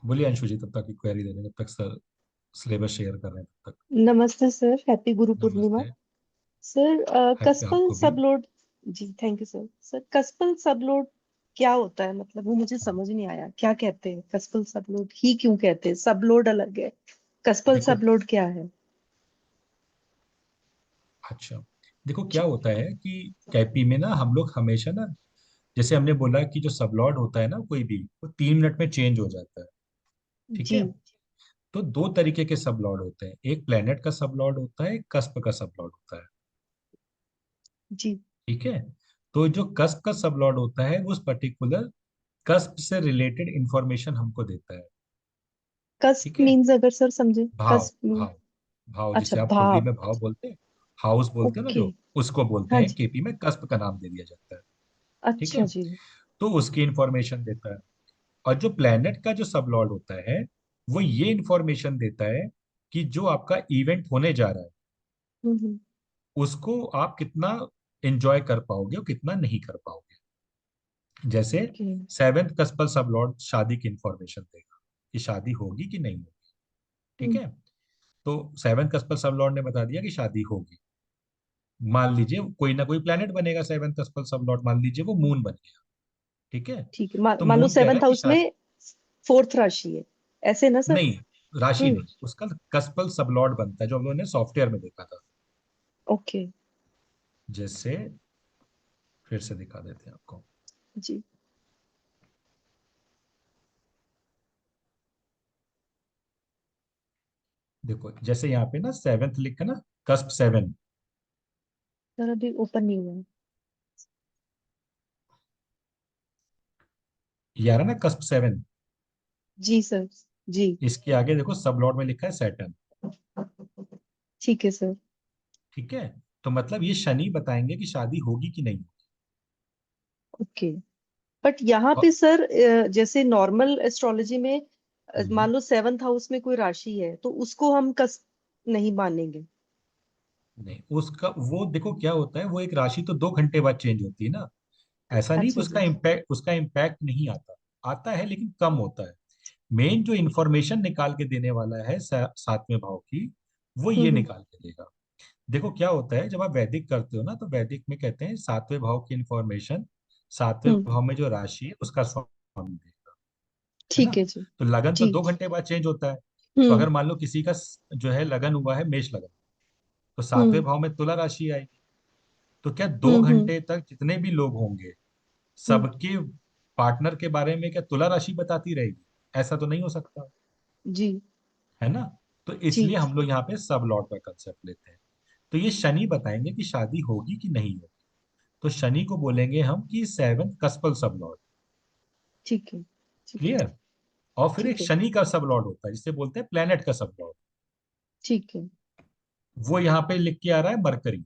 बोलिए अंशु जी, तब तक की क्वेरी दे देंगे, तब तक सर सिलेबस शेयर कर रहे हैं तब तक। नमस्ते सर, हैप्पी गुरु पूर्णिमा। नमस्ते। सर कस्पल आपको भी। सबलोड। जी thank you sir. Sir cuspal sublord क्या होता है, मतलब वो मुझे समझ नहीं आया, क्या कहते हैं कस्पल सबलोड, ही क्यों कहते हैं, सबलोड अलग है, कस्पल देखो, सबलोड क्या है? अच्छा, देखो क्या जी होता है कि कैपी में ना हम लोग हमेशा ना, जैसे हमने बोला कि जो सबलॉर्ड होता है ना कोई भी, वो 3 मिनट में चेंज हो जाता है। ठीक जी है। तो दो तरीके के सबलॉर्ड होते हैं, एक प्लेनेट का सबलॉर्ड होता है, एक कस्प का सबलॉर्ड होता है। जी। ठीक है। तो जो कस्प का सबलॉर्ड होता है वो उस पर्टिकुलर कस्प से रिलेटेड इंफॉर्मेशन हमको देता है। ठीक कस्प है। मीन्स, अगर सर समझे, भाव, कस्प मीन? भाव, भाव अच्छा, जिसे आप कुंडली भाव। में भाव बोलते हैं, हाउस बोलते हैं ना ओके। जो, उसको बोलते हाँ हैं, जी। केपी में कस्प का नाम दे दिया जाता है। ठीक अच्छा है। जी। तो उसकी इंफॉर्मेशन देता है। और जो प्लेनेट का जो सबलॉर्ड होता है वो ये इंफॉर्मेशन देता है कि जो आपका इवेंट होने जा रहा है हम्म। उसको आप कितना एंजॉय कर पाओगे और कितना नहीं कर पाओगे। जैसे ओके। सेवेंथ कस्पल सबलॉर्ड शादी की इंफॉर्मेशन देगा कि शादी होगी कि नहीं होगी। ठीक हम्म। है। तो सेवेंथ कस्पल सबलॉर्ड ने बता दिया कि शादी होगी। मान लीजिए कोई ना कोई प्लेनेट बनेगा सेवेंथ कस्पल सबलॉर्ड, मान लीजिए वो मून बन गया। ठीक है। ठीक है, तो मान लो मून कह रहा सेवंथ है कि हाउस शादी, में फोर्थ राशि है, ऐसे ना सर? नहीं, राशि हम्म। नहीं, उसका कस्पल सबलॉर्ड बनता है जो हम लोगों ने सॉफ्टवेयर में देखा था। ओके। जैसे फिर से दिखा देते हैं आपको। जी। देखो जैसे यहाँ पे ना सेवेंथ लिखा ना, कस्प 7, सर अभी ओपन नहीं हुआ है। ये आ रहा ना कस्प 7, जी सर। जी। इसके आगे देखो सबलॉर्ड में लिखा है सैटर्न। ठीक है सर। ठीक है। तो मतलब ये शनि बताएंगे कि शादी होगी कि नहीं। ओके। बट यहाँ और पे सर जैसे नॉर्मल एस्ट्रोलॉजी में हम्म, मान लो सेवंथ हाउस में कोई राशि है तो उसको हम कस नहीं मानेंगे? नहीं, उसका वो देखो क्या होता है, वो एक राशि तो 2 घंटे बाद चेंज होती है ना। ऐसा नहीं कि अच्छा उसका जी। इम्पैक्ट, उसका इम्पैक्ट नहीं आता, आता है लेकिन कम होता है। मेन जो इंफॉर्मेशन निकाल के देने वाला है सातवें भाव की, वो ये हम्म। निकाल के देगा। देखो क्या होता है, जब आप वैदिक करते हो ना तो वैदिक में कहते हैं सातवें भाव की इंफॉर्मेशन सातवें हम्म। भाव में जो राशि है उसका स्वामी देगा। है ना। ठीक है जी। तो लगन तो जी। 2 घंटे बाद चेंज होता है। तो हम्म। अगर मान लो किसी का जो है लगन हुआ है मेष लगन, तो सातवें हम्म। भाव में तुला राशि आएगी। तो क्या दो हम्म। घंटे तक जितने भी लोग होंगे हम्म। सबके पार्टनर के बारे में क्या तुला राशि बताती रहेगी? ऐसा तो नहीं हो सकता। जी। है ना। तो जी। इसलिए हम लोग यहाँ पे सब लॉर्ड का कंसेप्ट लेते हैं। तो ये शनि बताएंगे कि शादी होगी कि नहीं होगी। तो शनि को बोलेंगे हम कि सेवन कस्पल सब लॉर्ड। ठीक है। ठीक है। क्लियर। और फिर एक ठीक है। शनि का सब लॉर्ड होता है जिसे बोलते हैं प्लेनेट का सब लॉर्ड। ठीक है। वो यहाँ पे लिख के आ रहा है मरकरी।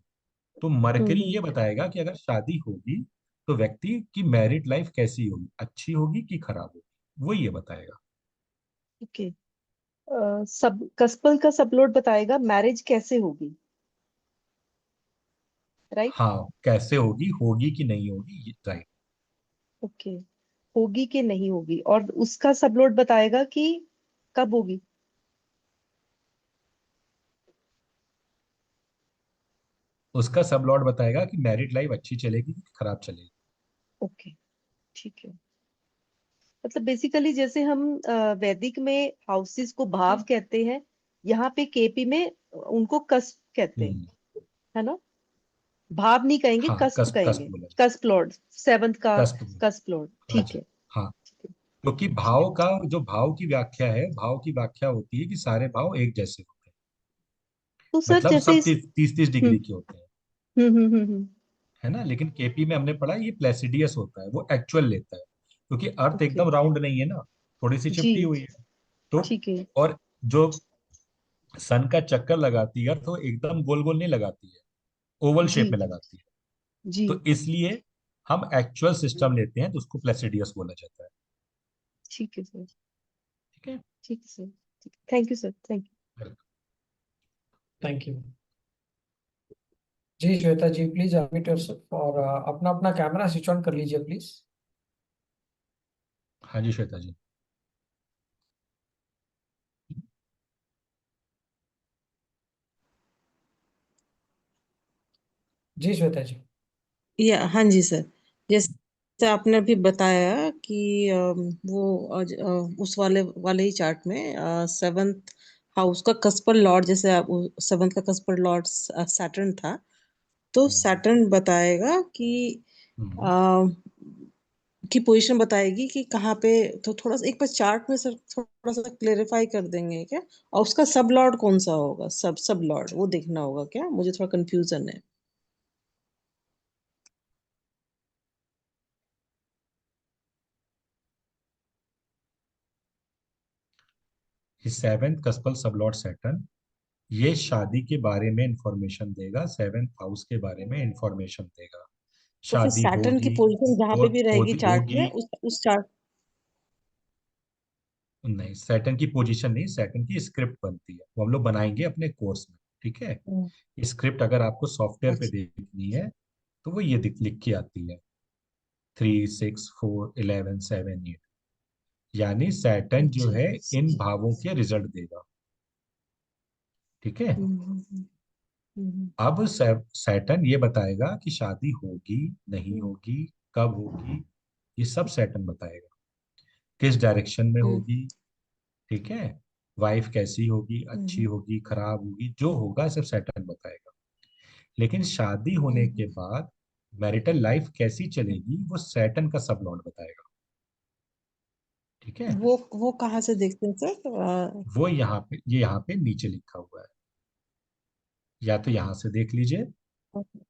तो मरकरी हम्म। ये बताएगा कि अगर शादी होगी तो व्यक्ति की मैरिड लाइफ कैसी होगी, अच्छी होगी कि खराब होगी, वो ये बताएगा। ओके। सब कस्पल का सबलोड बताएगा मैरिज कैसे होगी, राइट? हाँ, कैसे होगी, होगी कि नहीं होगी, राइट। ओके। होगी कि नहीं होगी, और उसका सबलोड बताएगा कि कब होगी। उसका सब लॉर्ड बताएगा कि मैरिड लाइफ अच्छी चलेगी कि खराब चलेगी। ओके। ठीक है। मतलब बेसिकली जैसे हम वैदिक में हाउसेस को भाव कहते हैं, यहाँ पे केपी में उनको कस्प कहते हैं, हम्म। है ना? भाव नहीं कहेंगे, हाँ, कस्प कस्प, कस्प कहेंगे। बोला। कस्प लॉर्ड, सेवंथ का कस्प। कस्प लॉर्ड, हाँ ठीक जी। है। हाँ, ठीक है। क्योंकि ठीक है। भाव का जो भाव की व्याख्या है, भाव की व्याख्या होती है कि सारे भाव एक जैसे होते हैं। तो सर मतलब जैसे सब इस 30-30 डिग्री हम्म के होते हैं। हम्म। है ना। लेकिन केपी में हमने पढ़ा ये प्लेसिडियस होता है, वो एक्चुअल लेता है, क्योंकि अर्थ ओके। एकदम राउंड नहीं है ना, थोड़ी सी जी। चिपटी हुई है। तो ठीक है। और जो सन का चक्कर लगाती है अर्थ, वो एकदम गोल गोल नहीं लगाती है, ओवल जी। शेप में लगाती है। जी। तो इसलिए हम एक्चुअल सिस्टम लेते हैं तो उसको प्लेसिडियस बोला जाता है। ठीक है सर। ठीक है। ठीक है sir. Thank you sir, thank you. Thank you. जी Shweta ji, please unmute yourself और अपना अपना कैमरा स्विच ऑन कर लीजिए प्लीज। हाँ जी श्वेता जी। जी श्वेता जी। या हाँ जी सर, जैसे आपने अभी बताया कि उस वाले वाले ही चार्ट में सेवंथ हाउस का कस्पर लॉर्ड, जैसे सेवंथ का कस्पर लॉर्ड सैटर्न था, तो सैटर्न बताएगा कि हम्म। अ, की पोजीशन बताएगी कि कहाँ पे। तो थोड़ा सा एक बार चार्ट में सर थोड़ा सा क्लेरिफाई कर देंगे क्या? और उसका सब लॉर्ड कौन सा होगा? सब लॉर्ड वो देखना होगा क्या? मुझे थोड़ा कंफ्यूजन है। सेवेंथ कस्पल सबलॉर्ड सैटर्न ये शादी के बारे में इंफॉर्मेशन देगा, सेवेंथ हाउस के बारे में इंफॉर्मेशन देगा। तो फिर शादी सैटर्न की होगी, पोजीशन जहाँ पे और भी रहेगी होगी चार्ट में, होगी उस चार्ट। नहीं, सैटर्न की पोजीशन नहीं, सैटर्न की स्क्रिप्ट बनती है, वो हम लोग बनाएंगे अपने कोर्स में। ठीक है। स्क्रिप्ट अगर आपको सॉफ्टवेयर पे अच्छा। देखनी है तो वो ये लिख के आती है, 3 6 4 11 7 8। यानी सैटर्न जो अच्छा। है इन भावों के रिजल्ट देगा। ठीक है। हम्म, हम्म, हम्म, अब सैटर्न ये बताएगा कि शादी होगी नहीं होगी, कब होगी, ये सब सैटर्न बताएगा। किस डायरेक्शन में हम्म, होगी। ठीक है। वाइफ कैसी होगी, अच्छी हम्म, होगी, खराब होगी, जो होगा सब सैटर्न बताएगा। लेकिन शादी होने के हम्म, बाद मैरिटल लाइफ कैसी चलेगी वो सैटर्न का सब लॉर्ड बताएगा। ठीक है। वो कहाँ से देखते हैं सर? वो यहाँ पे, ये यहाँ पे नीचे लिखा हुआ है, या तो यहाँ से देख लीजिए,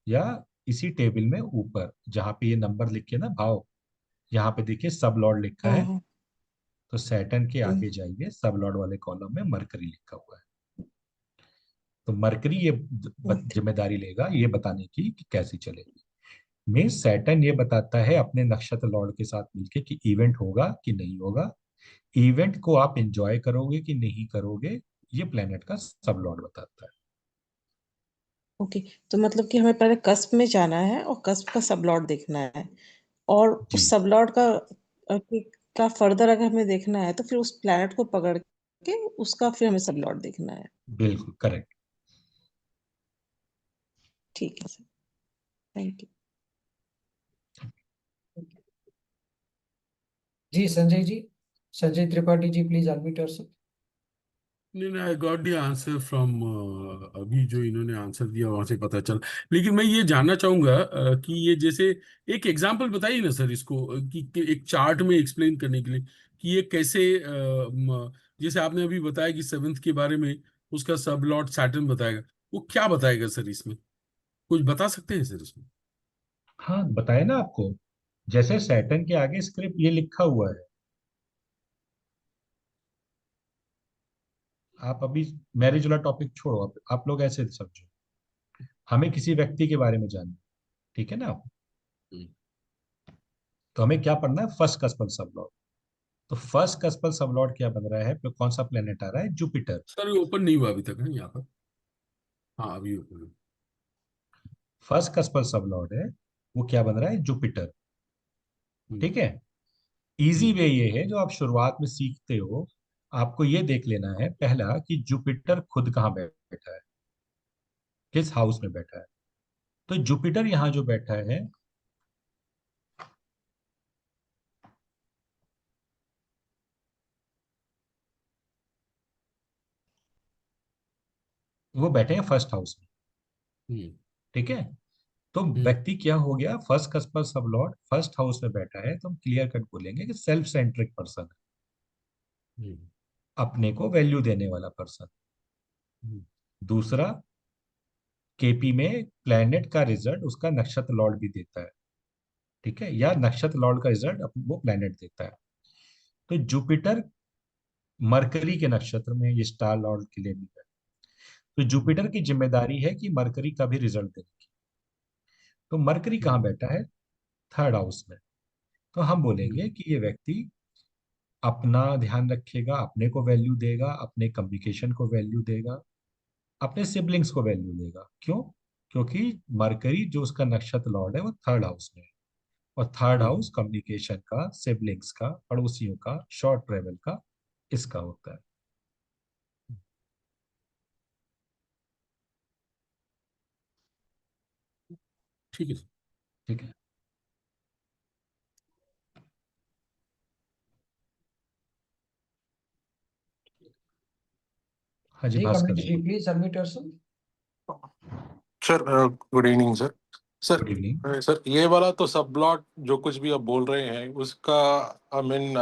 या इसी टेबल में ऊपर जहाँ पे ये नंबर लिख के ना भाव, यहाँ पे देखिए सब लॉर्ड लिखा हाँ है। हाँ। तो सैटर्न के हम्म, आगे जाइए, सब लॉर्ड वाले कॉलम में मरकरी लिखा हुआ है। तो मरकरी ये ठीक। जिम्मेदारी लेगा ये बताने की कि कैसी चलेगी। में सैटर्न ये बताता है अपने नक्षत्र लॉर्ड के साथ मिलके कि इवेंट होगा कि नहीं होगा, इवेंट को आप एंजॉय करोगे कि नहीं करोगे, ये प्लेनेट का सब लॉर्ड बताता है। ओके, तो मतलब कि हमें पहले कस्प में जाना है और कस्प का सब लॉर्ड देखना है, और उस जी सब लॉर्ड का फर्दर अगर हमें देखना है तो फिर उस प्लैनेट को पकड़ के उसका फिर हमें सब लॉर्ड देखना है। बिल्कुल करेक्ट। ठीक है सर, थैंक यू। जी Sanjay ji, Sanjay Tripathi ji, please unmute yourself. नहीं नहीं, I got the answer from, अभी जो इन्होंने आंसर दिया वहां से पता चल। लेकिन मैं ये जानना चाहूंगा कि ये जैसे एक एग्जांपल बताइए ना सर इसको, कि एक चार्ट में एक्सप्लेन करने के लिए कि ये कैसे जैसे आपने अभी बताया कि सेवेंथ के बारे में उसका सब लॉर्ड सैटर्न बताएगा, वो क्या बताएगा सर इसमें? कुछ बता सकते हैं सर इसमें? हाँ बताया ना आपको, जैसे सैटर्न के आगे स्क्रिप्ट ये लिखा हुआ है। आप अभी मैरिज वाला टॉपिक छोड़ो, आप लोग ऐसे समझो, हमें किसी व्यक्ति के बारे में जानना है, ठीक है ना। हम्म। तो हमें क्या पढ़ना है, फर्स्ट कस्पल सब लॉर्ड। तो फर्स्ट कस्पल सब लॉर्ड क्या बन रहा है, कौन सा प्लेनेट आ रहा है, जुपिटर। सर ये ओपन नहीं हुआ अभी तक है यहाँ पर। हाँ अभी ओपन है। फर्स्ट कस्पल सब लॉर्ड है, वो क्या बन रहा है, जुपिटर। हम्म, ठीक है। इजी हम्म, वे ये है जो आप शुरुआत में सीखते हो, आपको ये देख लेना है पहला कि जुपिटर खुद कहाँ बैठा है, किस हाउस में बैठा है। तो जुपिटर यहाँ जो बैठा है, वो बैठे हैं फर्स्ट हाउस में। हम्म, ठीक है। तो हम्म, व्यक्ति क्या हो गया, फर्स्ट कस्पल सब लॉर्ड फर्स्ट हाउस में बैठा है, तो हम क्लियर कट बोलेंगे कि सेल्फ सेंट्रिक पर्सन है, हम्म, अपने को वैल्यू देने वाला पर्सन। हम्म, दूसरा, केपी में प्लेनेट का रिजल्ट उसका नक्षत्र लॉर्ड भी देता है। ठीक है, या नक्षत्र लॉर्ड का रिजल्ट वो प्लेनेट देता है। तो जुपिटर मरकरी के नक्षत्र में, ये स्टार लॉर्ड के लिए भी है। तो जुपिटर की जिम्मेदारी है कि मरकरी का भी रिजल्ट देने की। तो मरकरी कहाँ हम्म, बैठा है, थर्ड हाउस में, तो हम बोलेंगे कि ये व्यक्ति अपना ध्यान रखेगा, अपने को वैल्यू देगा, अपने कम्युनिकेशन को वैल्यू देगा, अपने सिबलिंग्स को वैल्यू देगा। क्यों? क्योंकि मरकरी जो उसका नक्षत्र लॉर्ड है वो थर्ड हाउस में है, और थर्ड हाउस कम्युनिकेशन का, सिबलिंग्स का, पड़ोसियों का, शॉर्ट ट्रेवल का, इसका होता है। ठीक है सर। ठीक है। हाँ जी, जी भास्कर कमलेश जी। जी, please submit yourself. Sir good evening sir. Sir good evening. Sir ये वाला तो सब प्लॉट जो कुछ भी आप बोल रहे हैं उसका आई मीन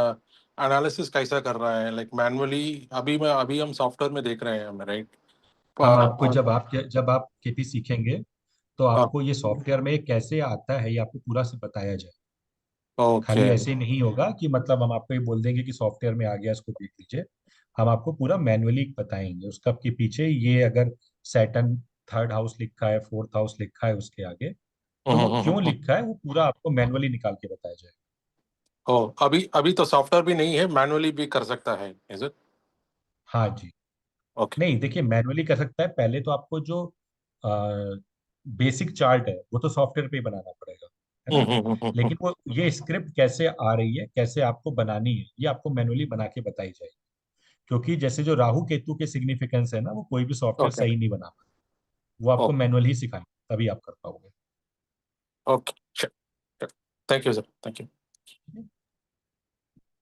एनालिसिस कैसा कर रहा है, लाइक मैनुअली? अभी हम सॉफ्टवेयर में देख रहे हैं हमें, राइट? हम आपको जब आप केपी सीखेंगे तो हाँ, आपको ये सॉफ्टवेयर में कैसे आता है ये आपको पूरा से बताया जाए। ओके खाली ऐसे ही नहीं होगा कि मतलब हम आपको ये बोल देंगे कि सॉफ्टवेयर में आ गया, इसको देख लीजिए। हम आपको पूरा मैनुअली बताएंगे उसका के पीछे, ये अगर सैटर्न थर्ड हाउस लिखा है, फोर्थ हाउस लिखा है उसके आगे, तो वो क्यों लिखा है वो पूरा आपको मैनुअली निकाल के बताया जाए। ओ अभी अभी तो सॉफ्टवेयर भी नहीं है, मैनुअली भी कर सकता है, इज इट? हाँ जी। ओके। नहीं देखिए, मैनुअली कर सकता है। पहले तो आपको जो बेसिक चार्ट है वो तो सॉफ्टवेयर पे ही बनाना पड़ेगा, है ना। लेकिन वो ये स्क्रिप्ट कैसे आ रही है, कैसे आपको बनानी है, ये आपको मैनुअली बना के बताई जाएगी। क्योंकि जैसे जो राहु केतु के सिग्निफिकेंस है ना, वो कोई भी सॉफ्टवेयर ओके सही नहीं बना पाता, वो आपको ओके मैनुअली ही सिखाएंगे, तभी आप कर पाओगे। Okay, thank you sir, thank you.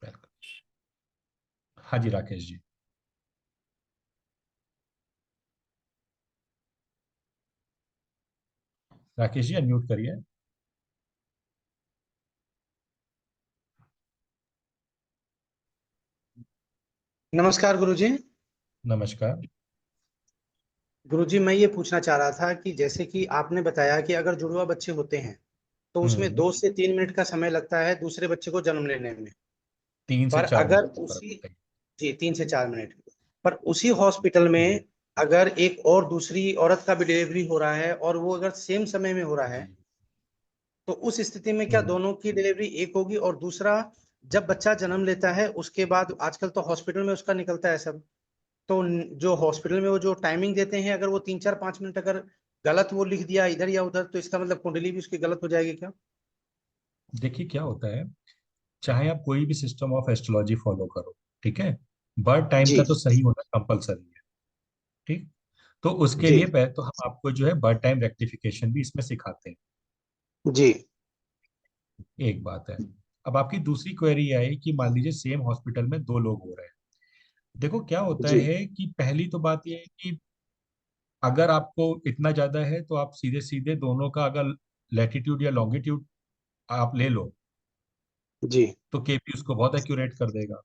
Welcome. हाँ जी, राकेश जी। राकेश जी अनम्यूट करिए। नमस्कार गुरुजी। नमस्कार। गुरुजी, मैं ये पूछना चाह रहा था कि जैसे कि आपने बताया कि अगर जुड़वा बच्चे होते हैं तो उसमें हम्म। 2 से 3 मिनट का समय लगता है दूसरे बच्चे को जन्म लेने में। 3 से 4 मिनट पर अगर का फर्क उसी होता है। जी 3 से 4 मिनट, पर उसी हॉस्पिटल हम्म, में अगर एक और दूसरी औरत का भी डिलीवरी हो रहा है और वो अगर सेम समय में हो रहा है, जी। तो उस स्थिति में क्या दोनों की डिलीवरी एक होगी? और दूसरा, जब बच्चा जन्म लेता है उसके बाद आजकल तो हॉस्पिटल में उसका निकलता है सब, तो जो हॉस्पिटल में वो जो टाइमिंग देते हैं, अगर वो 3 4 5 मिनट अगर गलत वो लिख दिया इधर या उधर, तो इसका मतलब कुंडली भी उसकी गलत हो जाएगी क्या? देखिए क्या होता है, चाहे आप कोई भी सिस्टम ऑफ एस्ट्रोलॉजी फॉलो करो, ठीक है, बर्थ टाइम जी का तो सही होना कंपलसरी है। ठीक। तो उसके जी लिए पहले तो हम आपको जो है बर्थ टाइम रेक्टिफिकेशन भी इसमें सिखाते हैं। जी एक बात है। अब आपकी दूसरी क्वेरी आई कि मान लीजिए सेम हॉस्पिटल में दो लोग हो रहे हैं। देखो क्या होता जी है कि पहली तो बात यह है कि अगर आपको इतना ज्यादा है तो आप सीधे सीधे दोनों का अगर लैटिट्यूड या लॉन्गिट्यूड आप ले लो, जी तो केपी उसको बहुत एक्यूरेट कर देगा।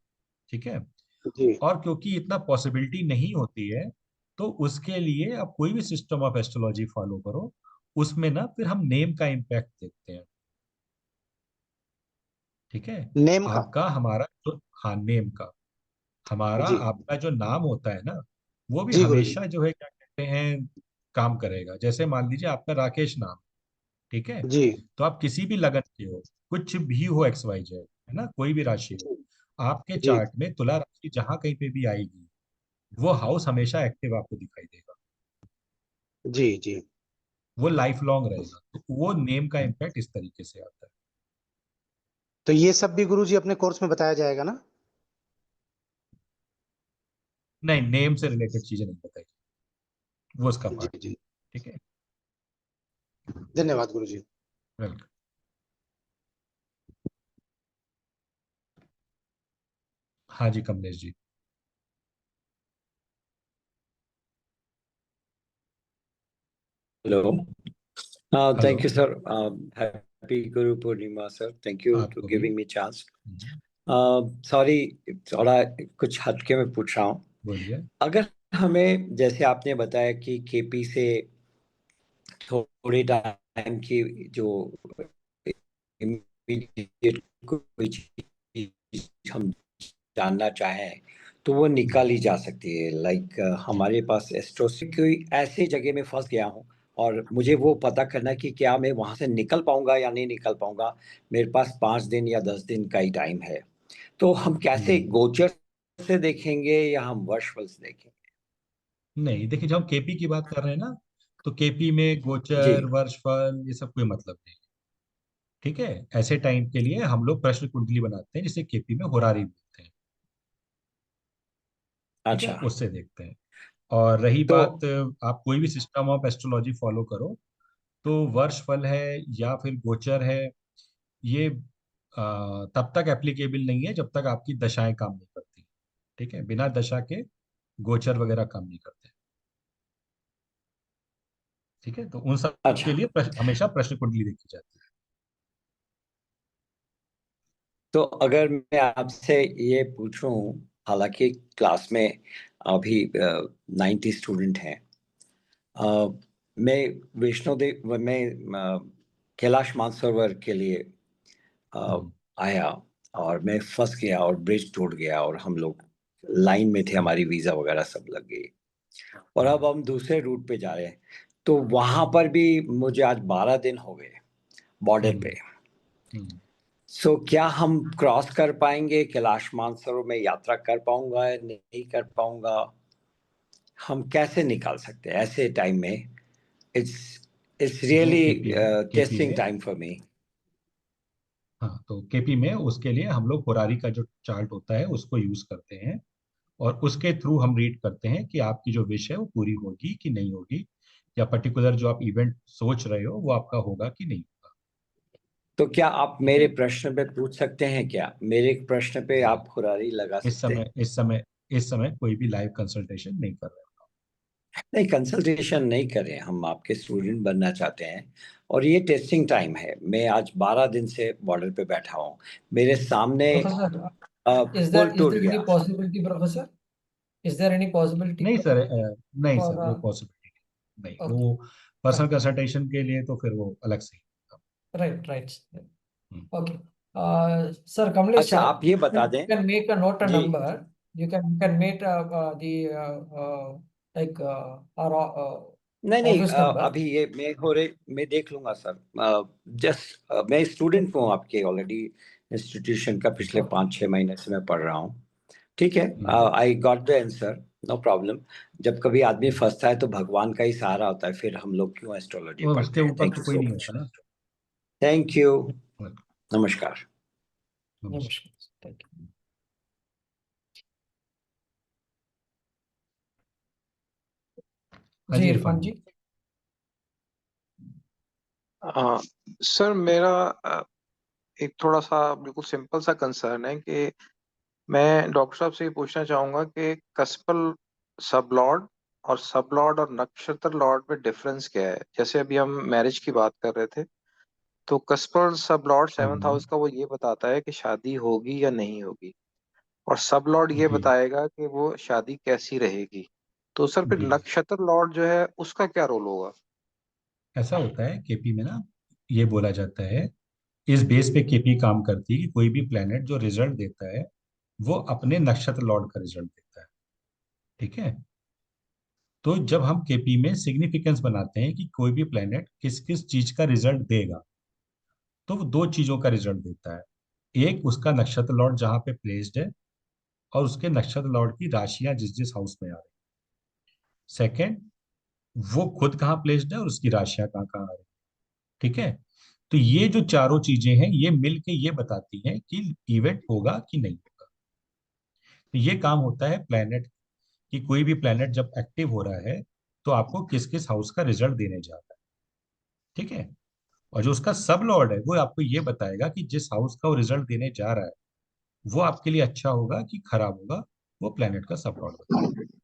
ठीक है। जी और क्योंकि इतना पॉसिबिलिटी नहीं होती है, तो उसके लिए आप कोई भी सिस्टम ऑफ एस्ट्रोलॉजी फॉलो करो, उसमें ना फिर हम नेम का इम्पैक्ट देखते हैं। ठीक है। नेम का। आपका हमारा जो, हाँ नेम का, हमारा जी आपका जो नाम होता है ना, वो भी जी गुरुजी। हमेशा जो है क्या कहते हैं, काम करेगा। जैसे मान लीजिए आपका राकेश नाम, ठीक है, जी तो आप किसी भी लगन के हो, कुछ भी हो, एक्स वाई जेड, है ना, कोई भी राशि हो, आपके जी चार्ट में तुला राशि जहां कहीं पे भी आएगी, वो हाउस हमेशा एक्टिव आपको दिखाई देगा, जी जी वो लाइफ लॉन्ग रहेगा। तो वो नेम का इम्पैक्ट इस तरीके से आता है। तो ये सब भी गुरुजी अपने कोर्स में बताया जाएगा ना? नहीं, नेम से रिलेटेड चीजें नहीं बताई, वो उसका जी पार्ट। जी, ठीक है। धन्यवाद गुरुजी। वेलकम। हाँ जी, Kamlesh ji. Hello. Hello. Thank you, sir. Happy Guru Purnima, sir. Thank you to आपको भी। giving me chance. Sorry, थोड़ा कुछ हटके में पूछ रहा हूँ। बोलिए। अगर हमें जैसे आपने बताया कि केपी से थोड़े टाइम की जो immediate कोई चीज हम जानना चाहें तो वो निकाली जा सकती है। लाइक हमारे पास एस्ट्रो से कोई ऐसी जगह में फंस गया हूँ और मुझे वो पता करना कि क्या मैं वहां से निकल पाऊंगा या नहीं निकल पाऊंगा। मेरे पास 5 दिन या 10 दिन का ही टाइम है। तो हम कैसे गोचर से देखेंगे या हम वर्षफल से देखेंगे? नहीं, देखिए, जब हम केपी की बात कर रहे हैं ना, तो केपी में जी। गोचर, वर्षफल, ये सब कोई मतलब नहीं। ठीक है, ऐसे टाइम के लिए हम लोग प्रश्न कुंडली बनाते हैं, जिसे केपी में होरारी बोलते हैं। ठीक है, अच्छा। उससे देखते हैं। और रही तो बात, आप कोई भी सिस्टम ऑफ एस्ट्रोलॉजी फॉलो करो, तो वर्षफल है या फिर गोचर है, ये तब तक एप्लीकेबल नहीं है जब तक आपकी दशाएं काम नहीं करती। ठीक है, बिना दशा के गोचर वगैरह काम नहीं करते। ठीक है, तो उन सब के अच्छा, लिए हमेशा प्रश्न कुंडली देखी जाती है। तो अगर मैं आपसे ये पूछूं, हालांकि क्लास में अभी 90 स्टूडेंट हैं, अ, मैं मैं कैलाश मानसरोवर के लिए अ, आया और मैं फंस गया और ब्रिज टूट गया और हम लोग लाइन में थे, हमारी वीजा वगैरह सब लग गई और अब हम दूसरे रूट पे जा रहे हैं। तो वहां पर भी मुझे आज 12 दिन हो गए बॉर्डर पे। हम्म। सो क्या हम क्रॉस कर पाएंगे? कैलाश मानसरोवर में यात्रा कर पाऊंगा या नहीं कर पाऊंगा? हम कैसे निकाल सकते हैं ऐसे टाइम में? इट्स इट्स वो रियली केपी टेस्टिंग में, टाइम फॉर मी। हाँ, तो केपी में उसके लिए हम लोग होरारी का जो चार्ट होता है उसको यूज करते हैं, और उसके थ्रू हम रीड करते हैं कि आपकी जो विश है वो पूरी होगी कि नहीं होगी, या पर्टिकुलर जो आप इवेंट सोच रहे हो वो आपका होगा कि नहीं होगा। तो क्या आप ठीक मेरे है, प्रश्न पे पूछ सकते हैं? क्या मेरे प्रश्न पे नहीं, आप हुरारी लगा इस सकते हैं? समय इस समय कोई भी लाइव कंसल्टेशन नहीं कर रहे नहीं, कंसल्टेशन नहीं करें, हम आपके स्टूडेंट बनना चाहते हैं और ये टेस्टिंग टाइम है। मैं आज 12 दिन से बॉर्डर पे बैठा हूँ, मेरे सामने Professor, पुल is टूट there any गया। possibility, Professor? Is there any possibility नहीं सर, नहीं for सर, वो पॉसिबिलिटी नहीं, okay, वो पर्सनल fine, कंसल्टेशन के लिए तो फिर वो अलग से ही होगा। right. हम्म। Okay. Sir, Kamlesh अच्छा, sir, आप ये बता you दें। can make a note a ji. number. You can make the like our नहीं नहीं, office number. अभी ये मैं देख लूंगा सर। जस्ट मैं स्टूडेंट हूँ आपके ऑलरेडी इंस्टीट्यूशन का, पिछले Okay. 5-6 महीने से मैं पढ़ रहा हूँ। ठीक है, hmm. I got the answer, no problem. जब कभी आदमी फंसता है तो भगवान का ही सहारा होता है, फिर हम लोग क्यों एस्ट्रोलॉजी और उसके पढ़ते हैं। ऊपर थैंक तो यू कोई सो नहीं मच। होता ना। Thank you. Welcome. नमस्कार। नमस्कार। Namaskar. Thank you. हाँ जी जी, इरफान इरफान जी। जी। हाँ सर, मेरा एक थोड़ा सा बिल्कुल सिंपल सा कंसर्न है कि मैं डॉक्टर साहब से ये पूछना चाहूंगा कि कस्पल सब लॉर्ड और सब लॉर्ड और नक्षत्र लॉर्ड में डिफरेंस क्या है। जैसे अभी हम मैरिज की बात कर रहे थे, तो कस्पल सब लॉर्ड 7th हाउस का वो ये बताता है कि शादी होगी या नहीं होगी, और सब लॉर्ड ये जी बताएगा कि वो शादी कैसी रहेगी। तो सर फिर जी, नक्षत्र लॉर्ड जो है उसका क्या रोल होगा? ऐसा होता है केपी में ना, ये बोला जाता है, इस बेस पे केपी काम करती है कि कोई भी प्लेनेट जो रिजल्ट देता है वो अपने नक्षत्र लॉर्ड का रिजल्ट देता है। ठीक है, तो जब हम केपी में सिग्निफिकेंस बनाते हैं कि कोई भी प्लेनेट किस किस चीज का रिजल्ट देगा, तो वो दो चीजों का रिजल्ट देता है। एक, उसका नक्षत्र लॉर्ड जहां पे प्लेस्ड है, और उसके नक्षत्र लॉर्ड की राशियां जिस जिस हाउस में आ रही। सेकंड, वो खुद कहाँ प्लेस्ड है और उसकी राशियां कहाँ कहाँ आ रही। ठीक है, तो ये जो चारों चीजें हैं ये मिलके ये बताती हैं कि इवेंट होगा कि नहीं होगा। तो ये काम होता है प्लेनेट, कि कोई भी प्लेनेट जब एक्टिव हो रहा है तो आपको किस किस हाउस का रिजल्ट देने जा रहा है। ठीक है, और जो उसका सब लॉर्ड है वो आपको ये बताएगा कि जिस हाउस का वो रिजल्ट देने जा रहा है वो आपके लिए अच्छा होगा कि खराब होगा, वो प्लेनेट का सब लॉर्ड बताएगा।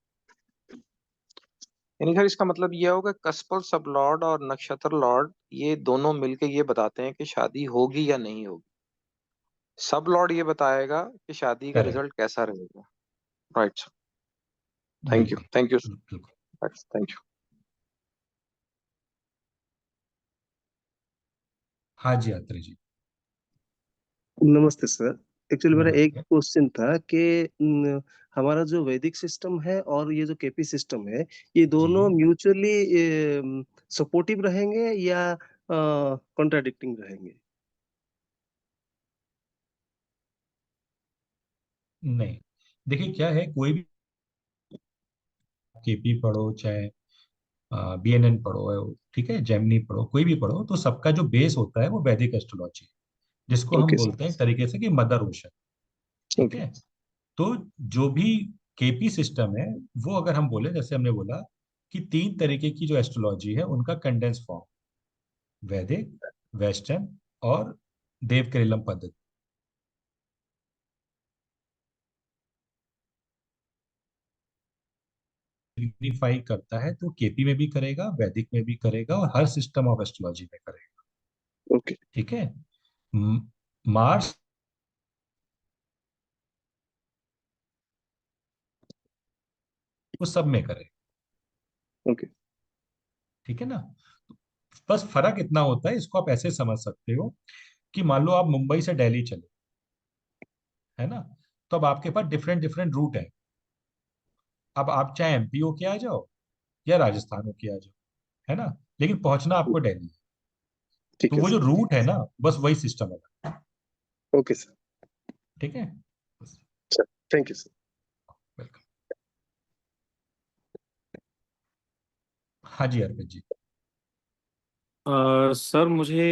यानी सर इसका मतलब ये होगा कस्पल सब लॉर्ड और नक्षत्र लॉर्ड ये दोनों मिलके ये बताते हैं कि शादी होगी या नहीं होगी। सब लॉर्ड ये बताएगा कि शादी का करेक्ट, रिजल्ट कैसा रहेगा। Right sir. थैंक यू, बिल्कुल थैंक यू बिल्कुल। Sir, thank you. हाँ जी, आत्री जी। नमस्ते सर। एक्चुअली मेरा एक नमस्ते। क्वेश्चन था कि हमारा जो वैदिक सिस्टम है और ये जो केपी सिस्टम है, ये दोनों जी म्यूचुअली सपोर्टिव रहेंगे या कॉन्ट्राडिक्टिंग रहेंगे? नहीं, देखिए क्या है, कोई भी केपी पढ़ो चाहे बीएनएन पढ़ो, ठीक है, जेमिनी पढ़ो, कोई भी पढ़ो, तो सबका जो बेस होता है वो वैदिक एस्ट्रोलॉजी, जिसको हम ओके सर। बोलते हैं एक तरीके से कि मदर ओशन। ठीक ओके। है। तो जो भी केपी सिस्टम है, वो अगर हम बोले, जैसे हमने बोला कि तीन तरीके की जो एस्ट्रोलॉजी है उनका कंडेंस फॉर्म, वैदिक, वेस्टर्न और देव करिलम पद्धति। सिग्निफाई करता है तो केपी में भी करेगा, वैदिक में भी करेगा और हर सिस्टम ऑफ एस्ट्रोलॉजी में करेगा। ओके। ठीक है। मार्स वो सब में करे। ओके। ठीक है ना। बस फर्क इतना होता है, इसको आप ऐसे समझ सकते हो कि मान लो आप मुंबई से दिल्ली चले, है ना, तो अब आपके पास डिफरेंट डिफरेंट रूट है। अब आप चाहे एमपी होके आ जाओ या राजस्थान होके आ जाओ, है ना, लेकिन पहुंचना आपको दिल्ली है। ठीक तो है वो जो सर। रूट है ना, बस वही सिस्टम है। Okay sir. ठीक है। Sir, thank you sir. Welcome. हाँ जी अर्पित जी। सर मुझे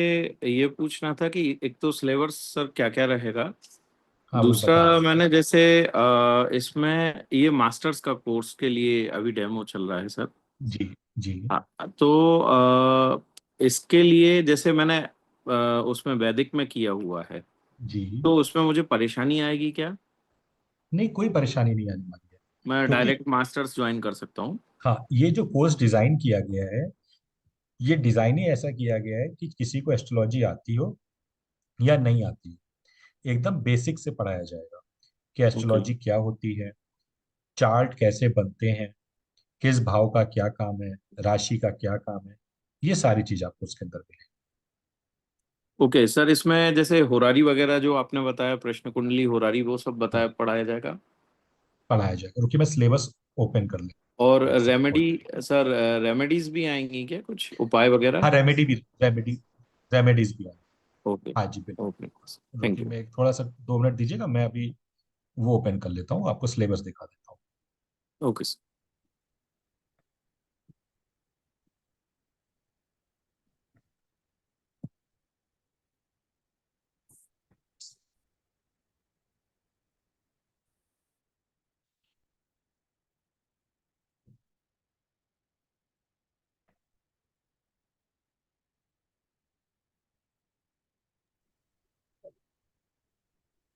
ये पूछना था कि एक तो सिलेबस सर क्या क्या रहेगा। हाँ वही दूसरा बता रहा हूँ। मैंने जैसे इसमें ये मास्टर्स का कोर्स के लिए अभी डेमो चल रहा है सर। जी जी हाँ, तो इसके लिए जैसे मैंने उसमें वैदिक में किया हुआ है, जी। तो उसमें मुझे परेशानी आएगी क्या? नहीं, कोई परेशानी नहीं आने वाली है, मैं क्योंकि डायरेक्ट मास्टर्स ज्वाइन कर सकता हूँ? हाँ, ये जो कोर्स डिजाइन किया गया है, ये डिजाइन ही ऐसा किया गया है कि किसी को एस्ट्रोलॉजी आती हो या नहीं आती हो, एकदम बेसिक से पढ़ाया जाएगा कि ओके। एस्ट्रोलॉजी क्या होती है, चार्ट कैसे बनते हैं, किस भाव का क्या काम है, राशि का क्या काम है, ये सारी चीज आपको उसके अंदर मिलेगी। ओके सर, इसमें जैसे होरारी वगैरह जो आपने बताया, प्रश्न कुंडली होरारी, वो सब हाँ, बताया पढ़ाया जाएगा? पढ़ाया जाएगा। रुकिए मैं सिलेबस ओपन कर और ले, एक second remedy, hold. Sir remedies भी आएंगी क्या, कुछ उपाय वगैरह? हाँ, रेमेडीज भी आएंगे। ओके। हाँ जी बिल्कुल। ओके, थैंक रुकिए यू। मैं थोड़ा सा 2 मिनट दीजिएगा, मैं अभी वो ओपन कर लेता हूँ, आपको सिलेबस दिखा देता हूँ। Okay sir.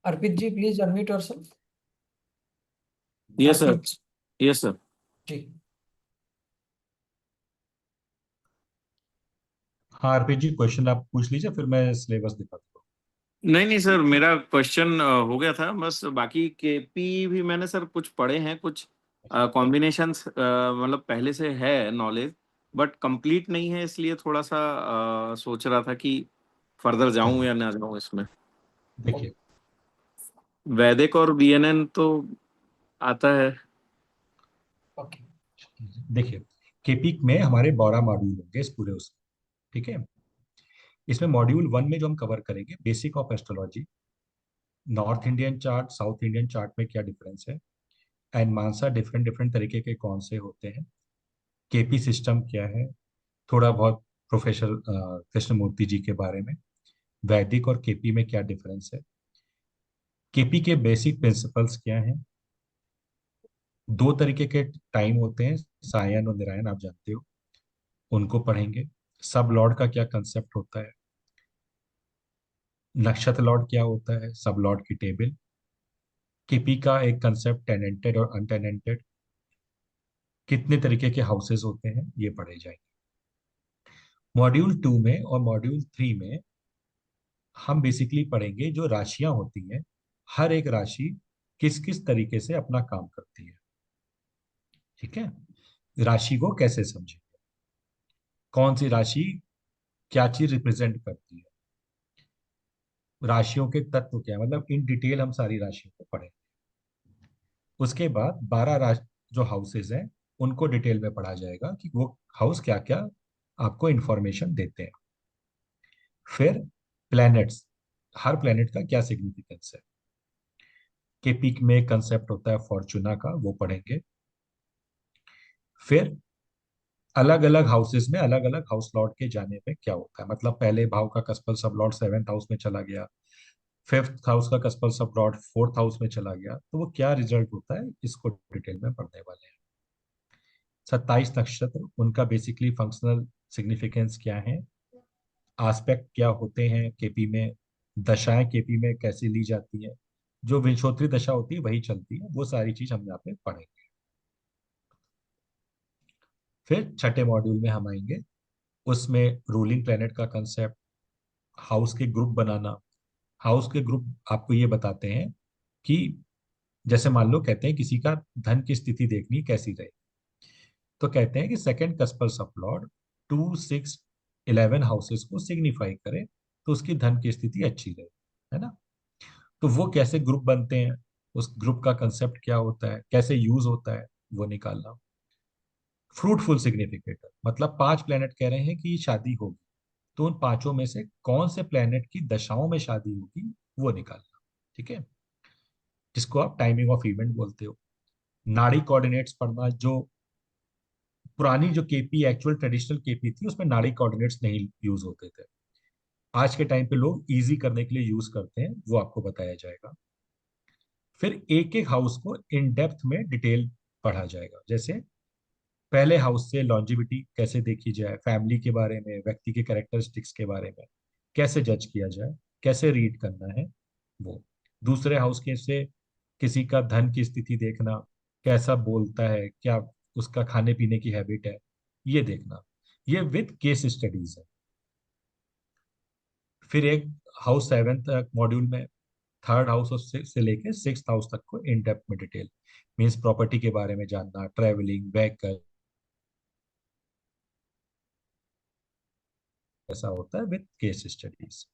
Arpit ji please unmute yourself. Yes sir. Arpit yes sir. जी। हाँ अर्पित जी, क्वेश्चन आप पूछ लीजिए, फिर मैं सिलेबस दिखा दूंगा। नहीं नहीं सर, मेरा क्वेश्चन हो गया था बस। बाकी केपी भी मैंने सर कुछ पढ़े हैं, कुछ कॉम्बिनेशंस मतलब पहले से है नॉलेज, बट कंप्लीट नहीं है, इसलिए थोड़ा सा सोच रहा था कि फर्दर जाऊं चलिए या ना जाऊं इसमें। देखिए। वैदिक और बीएनएन तो आता है। ओके। देखिए, केपीक में हमारे 12 मॉड्यूल होंगे इस पूरे उसमें। ठीक है। इसमें मॉड्यूल 1 में जो हम कवर करेंगे, basic of astrology, north Indian chart south Indian chart में क्या डिफरेंस है, एंड मानसा डिफरेंट डिफरेंट तरीके के कौन से होते हैं, केपी सिस्टम क्या है, थोड़ा बहुत प्रोफेसर कृष्णमूर्ति जी के बारे में, वैदिक और केपी में क्या डिफरेंस है, केपी के बेसिक प्रिंसिपल्स क्या हैं, 2 तरीके के टाइम होते हैं, सायन और निरायन, आप जानते हो, उनको पढ़ेंगे। सब लॉर्ड का क्या कंसेप्ट होता है, नक्षत्र लॉर्ड क्या होता है, सब लॉर्ड की टेबल, केपी का एक कंसेप्ट टेनेंटेड और अनटेनेंटेड, कितने तरीके के हाउसेस होते हैं, ये पढ़े जाएंगे। मॉड्यूल 2 में और मॉड्यूल 3 में हम बेसिकली पढ़ेंगे जो राशियां होती हैं, हर एक राशि किस किस तरीके से अपना काम करती है। ठीक है। राशि को कैसे समझें, कौन सी राशि क्या चीज रिप्रेजेंट करती है, राशियों के तत्व क्या है, मतलब इन डिटेल हम सारी राशियों को पढ़ेंगे। उसके बाद 12 जो हाउसेज हैं उनको डिटेल में पढ़ा जाएगा कि वो हाउस क्या क्या आपको इंफॉर्मेशन देते हैं। फिर प्लैनेट्स, हर प्लैनेट का क्या सिग्निफिकेंस है। के पीक में एक कंसेप्ट होता है फॉर्चूना का, वो पढ़ेंगे। फिर अलग अलग हाउसेस में अलग अलग हाउस लॉर्ड के जाने में क्या होता है, मतलब पहले भाव का कस्पल सब लॉर्ड 7th हाउस में चला गया, 5th हाउस का कस्पल सब लॉर्ड 4th हाउस में चला गया, तो वो क्या रिजल्ट होता है, इसको डिटेल में पढ़ने वाले हैं। 27 नक्षत्र, उनका बेसिकली फंक्शनल सिग्निफिकेंस क्या है, आस्पेक्ट क्या होते हैं केपी में, दशाएं केपी में कैसे ली जाती है, जो विंशोत्तरी दशा होती है वही चलती है, वो सारी चीज हम यहाँ पे पढ़ेंगे। फिर छठे मॉड्यूल में हम आएंगे, उसमें रूलिंग प्लेनेट का कंसेप्ट, हाउस के ग्रुप बनाना। हाउस के ग्रुप आपको ये बताते हैं कि जैसे मान लो कहते हैं किसी का धन की स्थिति देखनी कैसी रहे, तो कहते हैं कि सेकंड कस्पल सब लॉर्ड 2, 6, 11 हाउसेस को सिग्निफाई करे तो उसकी धन की स्थिति अच्छी रहे, है ना। तो वो कैसे ग्रुप बनते हैं, उस ग्रुप का कंसेप्ट क्या होता है, कैसे यूज होता है, वो निकालना। फ्रूटफुल सिग्निफिकेटर, मतलब 5 प्लेनेट कह रहे हैं कि शादी होगी, तो उन 5 में से कौन से प्लेनेट की दशाओं में शादी होगी वो निकालना, ठीक है, जिसको आप टाइमिंग ऑफ इवेंट बोलते हो। नाड़ी कोऑर्डिनेट्स पढ़ना, जो पुरानी जो केपी एक्चुअल ट्रेडिशनल केपी थी उसमें नाड़ी कोऑर्डिनेट्स नहीं यूज होते थे, आज के टाइम पे लोग इजी करने के लिए यूज करते हैं, वो आपको बताया जाएगा। फिर एक एक हाउस को इन डेप्थ में डिटेल पढ़ा जाएगा, जैसे पहले हाउस से लॉन्जिविटी कैसे देखी जाए, फैमिली के बारे में, व्यक्ति के कैरेक्टरिस्टिक्स के बारे में कैसे जज किया जाए, कैसे रीड करना है वो। दूसरे हाउस के से किसी का धन की स्थिति देखना, कैसा बोलता है, क्या उसका खाने पीने की हैबिट है, ये देखना, ये विद केस स्टडीज है। फिर एक हाउस 7th मॉड्यूल में 3rd हाउस से लेके 6th हाउस तक को इन डेप्थ में डिटेल, मीन्स प्रॉपर्टी के बारे में जानना, ट्रेवलिंग, व्हीकल ऐसा होता है विद केस स्टडीज।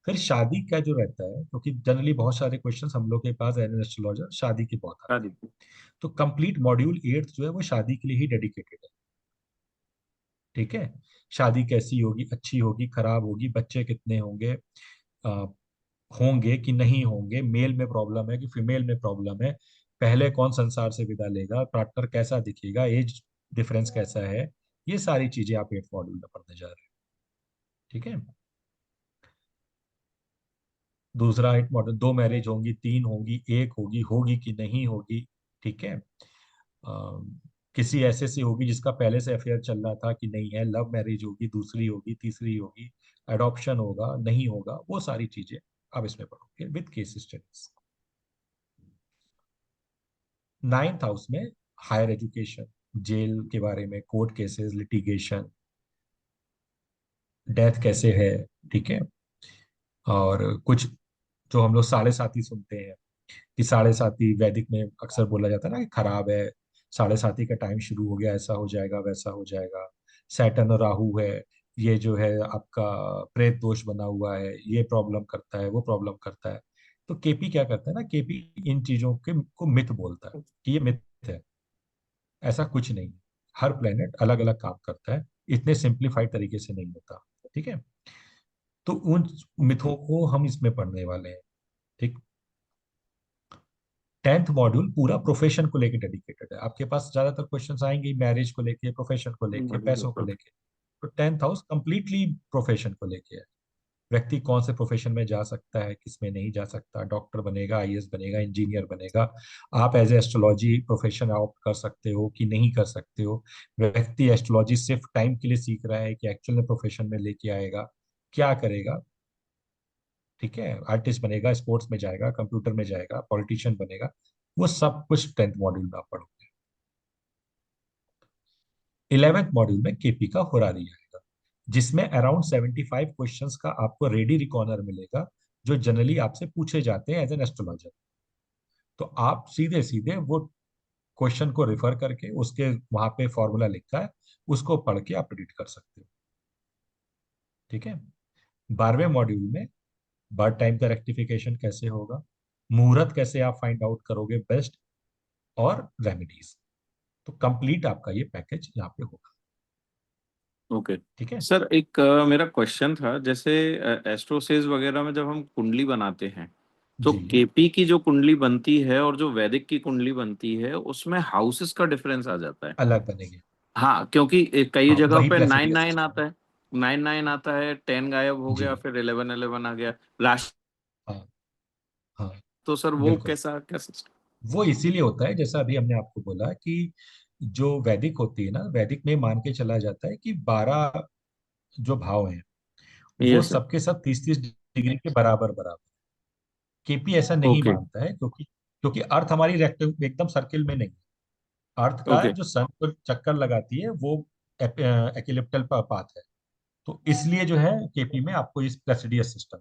फिर शादी का जो रहता है, क्योंकि जनरली बहुत सारे क्वेश्चंस हम लोग के पास एज एन एस्ट्रोलॉजर शादी के बहुत आते हैं, शादी तो कंप्लीट मॉड्यूल 8th जो है वो शादी के लिए ही डेडिकेटेड है, ठीक है। शादी कैसी होगी, अच्छी होगी, खराब होगी, बच्चे कितने होंगे, आ, होंगे कि नहीं होंगे, मेल में प्रॉब्लम है कि फीमेल में प्रॉब्लम है, पहले कौन संसार से विदा लेगा, पार्टनर कैसा दिखेगा, एज डिफरेंस कैसा है, ये सारी चीजें आप 8th मॉड्यूल में पढ़ने जा रहे हैं, ठीक है। दूसरा 8th मॉड्यूल, 2 मैरिज होंगी, 3 होंगी, 1 होगी, होगी कि नहीं होगी, ठीक है। किसी ऐसे से होगी जिसका पहले से अफेयर चल रहा था कि नहीं है, लव मैरिज होगी, दूसरी होगी, तीसरी होगी, अडॉप्शन होगा, नहीं होगा, वो सारी चीजें आप इसमें पढ़ोगे with case studies. 9th house में हायर एजुकेशन, जेल के बारे में, कोर्ट केसेस, लिटिगेशन, डेथ कैसे है, ठीक है। और कुछ जो हम लोग साढ़े साथी सुनते हैं कि साढ़े साथी वैदिक में अक्सर बोला जाता है ना कि खराब है, साढ़े साथी का टाइम शुरू हो गया, ऐसा हो जाएगा, वैसा हो जाएगा, सैटर्न और राहु है, ये जो है आपका प्रेत दोष बना हुआ है, ये प्रॉब्लम करता है, वो प्रॉब्लम करता है। तो केपी क्या करता है ना, केपी इन चीजों के को मिथ बोलता है कि ये मिथ है, ऐसा कुछ नहीं है, हर प्लेनेट अलग अलग काम करता है, इतने सिंप्लीफाइड तरीके से नहीं होता, ठीक है। तो उन मिथों को हम इसमें पढ़ने वाले हैं, ठीक। 10th मॉड्यूल पूरा प्रोफेशन को लेके डेडिकेटेड है, आपके पास ज्यादातर क्वेश्चंस आएंगे मैरिज को लेके, प्रोफेशन को लेके, पैसों को लेके, तो 10th हाउस कंप्लीटली प्रोफेशन को लेके है। व्यक्ति कौन से प्रोफेशन में जा सकता है, किस में नहीं जा सकता, डॉक्टर बनेगा, आईएएस बनेगा, इंजीनियर बनेगा, आप एज एस्ट्रोलॉजी प्रोफेशन ऑप्ट कर सकते हो कि नहीं कर सकते हो, व्यक्ति एस्ट्रोलॉजी सिर्फ टाइम के लिए सीख रहा है कि एक्चुअल में प्रोफेशन में लेके आएगा, क्या करेगा, ठीक है, आर्टिस्ट बनेगा, स्पोर्ट्स में जाएगा, कंप्यूटर में जाएगा, पॉलिटिशियन बनेगा, वो सब कुछ 10th मॉड्यूल में आप पढ़ोगे। 11th मॉड्यूल में केपी का होरारी आएगा, जिसमें अराउंड 75 क्वेश्चंस का आपको रेडी रिकॉर्नर मिलेगा, जो जनरली आपसे पूछे जाते हैं एज एन एस्ट्रोलॉजर। तो आप सीधे सीधे वो क्वेश्चन को रिफर करके, उसके वहां पे फॉर्मूला लिखा है, उसको पढ़ के आप प्रेडिक्ट कर सकते हो, ठीक है। 12वें मॉड्यूल में बर्थ टाइम का रेक्टिफिकेशन कैसे होगा, मुहूर्त कैसे आप फाइंड आउट करोगे बेस्ट, और रेमेडीज। तो कंप्लीट आपका ये पैकेज यहाँ पे होगा। ओके ठीक है सर, एक मेरा क्वेश्चन था, जैसे एस्ट्रोसेज वगैरह में जब हम कुंडली बनाते हैं तो जी, केपी की जो कुंडली बनती है और जो वैदिक की कुंडली बनती है उसमें हाउसेस का डिफरेंस आ जाता है। अलग बनेगी। हाँ, क्योंकि कई हाँ, जगह वही पे नाइन प्लेसिडियस नाइन सिस्टम आता है। है, 9 9 आता है, 10 गायब हो जी, गया, फिर 11 11 आ गया राशि। हाँ हाँ, तो सर वो बिल्कुल। कैसा क्या सिस्टम? वो इसीलिए होता है, जैसा अभी हमने आपको बोला कि जो वैदिक होती है ना, वैदिक में मान के चला जाता है कि 12 जो भाव हैं वो यस सर। सबके सब 30 30 डिग्री के बराबर बराबर। केपी ऐसा नहीं ओके मानता है, क्योंकि क्योंकि अर्थ हमारी एकदम सर्किल में नहीं है। अर्थ का ओके जो सन पर चक्कर लगाती है वो एक्लिप्टिकल पाथ है। तो इसलिए जो है केपी में आपको इस प्लेसिडियस सिस्टम।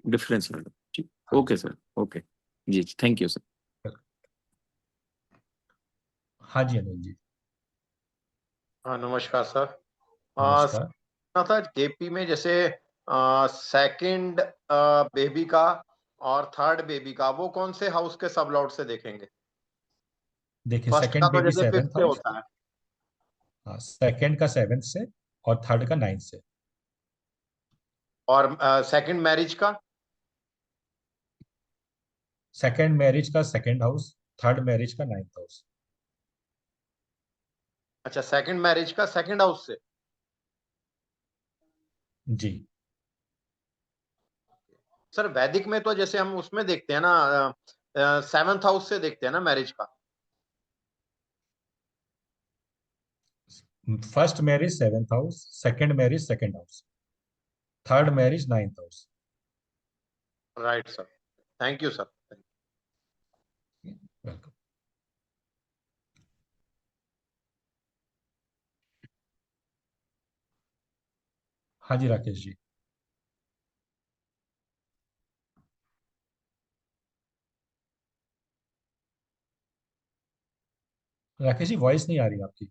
डिफरेंस है। ठीक। हाँ ओके जी, सर। ओके। जी, थैंक यू सर। हाँ जी अनिल जी, हाँ नमस्कार सर। नमस्कार। सुना था केपी में जैसे सेकंड बेबी का और थर्ड बेबी का वो कौन से हाउस के सब लॉर्ड से देखेंगे? देखिए, फर्स्ट का सेकंड तो बेबी जैसे फिफ्थ 7th से हाउस। होता है। हाँ, सेकंड का 7th से और थर्ड का 9th से। और सेकंड मैरिज का? सेकंड मैरिज का सेकंड हाउस, थर्ड मैरिज का 9th हाउस। अच्छा, सेकंड मैरिज का सेकंड हाउस से। जी, सर वैदिक में तो जैसे हम उसमें देखते हैं ना, 7th हाउस से देखते हैं ना मैरिज का। First marriage 7th house, second marriage second house, third marriage 9th house. Right sir, thank you sir. Welcome. हाँ जी राकेश जी। राकेश जी, वॉइस नहीं आ रही आपकी।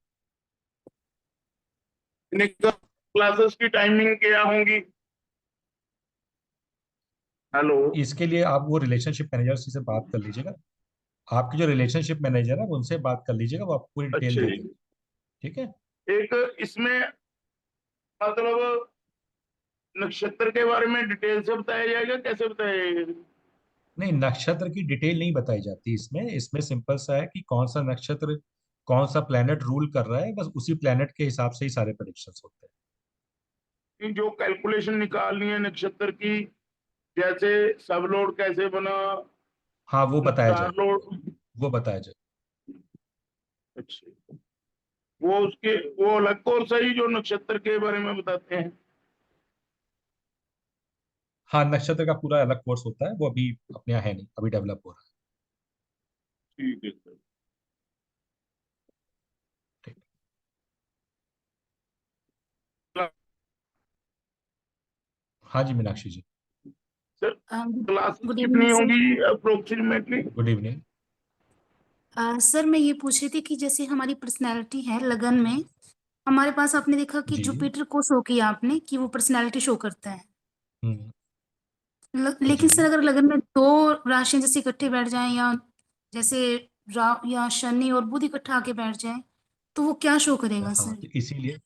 क्लासेस की टाइमिंग क्या होंगी? हेलो। इसके लिए आप वो रिलेशनशिप मैनेजर से बात कर लीजिएगा। आपकी जो रिलेशनशिप मैनेजर है उनसे बात कर लीजिएगा, वो आपको पूरी डिटेल अच्छा दे जी। देंगे। ठीक है। एक इसमें मतलब नक्षत्र के बारे में डिटेल से बताया जाएगा, कैसे बताया जाएगा? नहीं, नक्षत्र की डिटेल नहीं बताई जाती इसमें। इसमें सिंपल सा है कि कौन सा नक्षत्र कौन सा प्लेनेट रूल कर रहा है, बस उसी प्लेनेट के हिसाब से ही सारे प्रेडिक्शंस होते हैं। कि जो कैलकुलेशन निकालनी है नक्षत्र की, जैसे सब लोड कैसे बना, हाँ, वो बताया स्टार जाएगा। लोड। वो बताया जाएगा। अच्छा, वो उसके वो अलग कोर्स है ही जो नक्षत्र के बारे में बताते हैं। हाँ, नक्षत्र का पूरा अलग कोर्स होता है, वो अभी अपने यहाँ है नहीं, अभी डेवलप हो रहा ठीक है सर। है। ठीक। हाँ जी मीनाक्षी जी, सर क्लासेस गुड इवनिंग कितनी सर। होंगी अप्रोक्सीमेटली? Good evening. सर मैं ये पूछ रही थी कि जैसे हमारी पर्सनैलिटी है लगन में, हमारे पास आपने देखा कि जी। जुपिटर को शो किया आपने कि वो पर्सनैलिटी शो करता है। हम्म। लेकिन जी। सर अगर लगन में दो राशियां जैसे इकट्ठे बैठ जाएं या जैसे या शनि और बुध इकट्ठा आके बैठ जाए तो वो क्या शो करेगा हाँ, सर? तो इसीलिए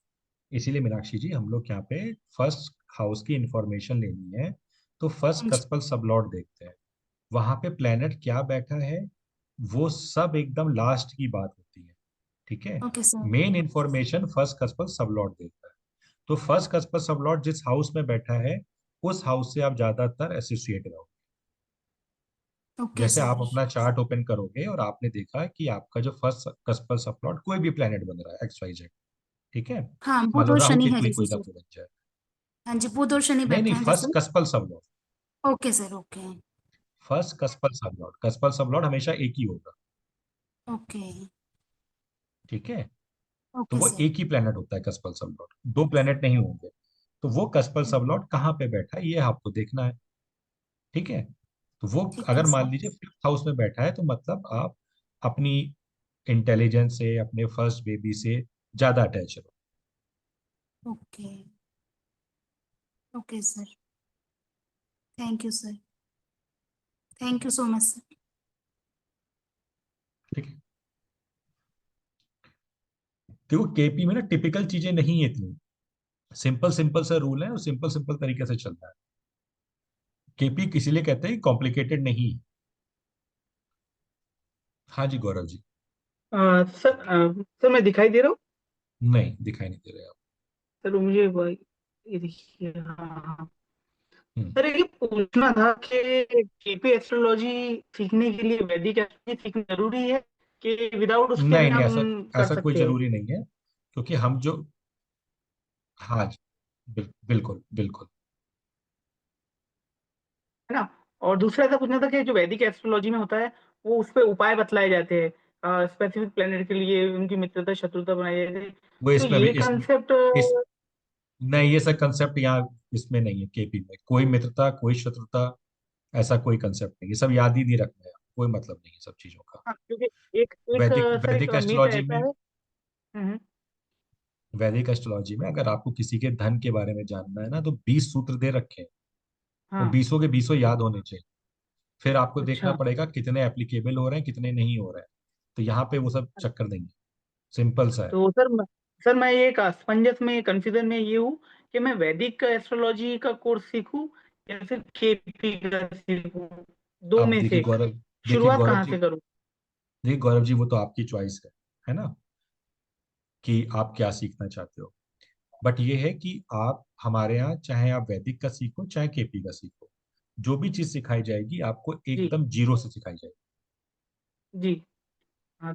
इसीलिए मीनाक्षी जी, हम लोग यहाँ पे फर्स्ट हाउस की इंफॉर्मेशन लेनी है तो फर्स्ट हाँ जी। कस्पल सबलॉट देखते हैं। वहां पे प्लेनेट क्या बैठा है वो सब एकदम लास्ट की बात होती है। ठीक है। Okay sir. Main information first cuspal sublord देता है। तो फर्स्ट कस्पल सबलॉट जिस हाउस में बैठा है उस हाउस से आप ज्यादातर एसोसिएट रहोगे। ओके जैसे आप सर। अपना चार्ट ओपन करोगे और आपने देखा कि आपका जो फर्स्ट कस्पल सबलॉट कोई भी प्लेनेट बन रहा है XYZ। ठीक है। हाँ, मान बुध लो और राहु शनि है केतु ही जैसे कोई ना सर। कोई बन जाए। हाँ जी, बुध और शनि नहीं बैठे नहीं, हैं फर्स्ट जैसे। Cuspal sublord. Okay sir. Okay. First cuspal sublord हमेशा एक ही होगा। ओके। ठीक है। तो ओके वो सर। एक ही प्लेनेट होता है कस्पल सबलॉट, दो प्लेनेट नहीं होंगे। तो वो कस्पल सबलॉट कहाँ पे बैठा है ये आपको देखना है। ठीक है। तो वो ठीक है अगर मान सर। लीजिए 5th हाउस में बैठा है तो मतलब आप अपनी इंटेलिजेंस से, अपने फर्स्ट बेबी से ज्यादा अटैच हो। Okay. Okay sir. Thank you sir, thank you so much sir. ठीक है। देखो केपी में ना टिपिकल चीजें नहीं है इतनी, सिंपल सिंपल सा रूल है और सिंपल सिंपल तरीके से चलता है। केपी इसीलिए कहते हैं कॉम्प्लिकेटेड नहीं। हाँ जी गौरव जी। सर मैं दिखाई दे रहा हूँ? नहीं दिखाई नहीं दे रहे आप। सर मुझे ये देखिए, हाँ। हम्म। सर ये पूछना था कि केपी एस्ट्रोलॉजी सीखने के लिए वैदिक एस्ट्रोलॉजी सीखना जरूरी है कि विदाउट उसके भी नहीं नहीं, ऐसा हम कर ऐसा कोई सकते हैं? जरूरी नहीं है, क्योंकि हम जो, हाँ जी, बिल्कुल बिल्कुल। है ना? और दूसरा ऐसा पूछना था कि जो वैदिक एस्ट्रोलॉजी में होता है वो उस पे उपाय बतलाए जाते हैं स्पेसिफिक प्लेनेट के लिए, उनकी मित्रता शत्रुता बनाई जाती है, वो तो इसमें भी ये कंसेप्ट? इस नहीं, ये सब कंसेप्ट यहाँ इसमें नहीं है। केपी में कोई मित्रता कोई शत्रुता ऐसा कोई कंसेप्ट नहीं, ये सब याद ही नहीं रखना है, कोई मतलब नहीं है सब चीजों का। हाँ, क्योंकि एक एक वैदिक सर एक वैदिक मिथ एस्ट्रोलॉजी ऐसा में है। हम्म। वैदिक एस्ट्रोलॉजी में अगर आपको किसी के धन के बारे में जानना है ना, तो 20 सूत्र दे रखे हैं, वो हाँ। 20 के 20 याद होने चाहिए। फिर आपको देखना अच्छा। पड़ेगा कितने एप्लीकेबल हो रहे हैं कितने नहीं हो रहे हैं। तो यहाँ पे वो सब चक्कर नहीं है, सिंपल सा है। तो सर मैं ये एक असमंजस में कंफ्यूजन में ये हूँ कि मैं वैदिक एस्ट्रोलॉजी का कोर्स सीखूं या फिर केपी का सीखूं, दो अब में से देखिए एक। गौरव, देखिए शुरुआत गौरव कहाँ जी, से करूं? देखिए गौरव जी, वो तो आपकी चॉइस है ना, कि आप क्या सीखना चाहते हो। बट ये है कि आप हमारे यहाँ चाहे आप वैदिक का सीखो चाहे केपी का सीखो, जो भी चीज सिखाई जाएगी आपको जी। एकदम जीरो से सिखाई जाएगी। जी। हाँ,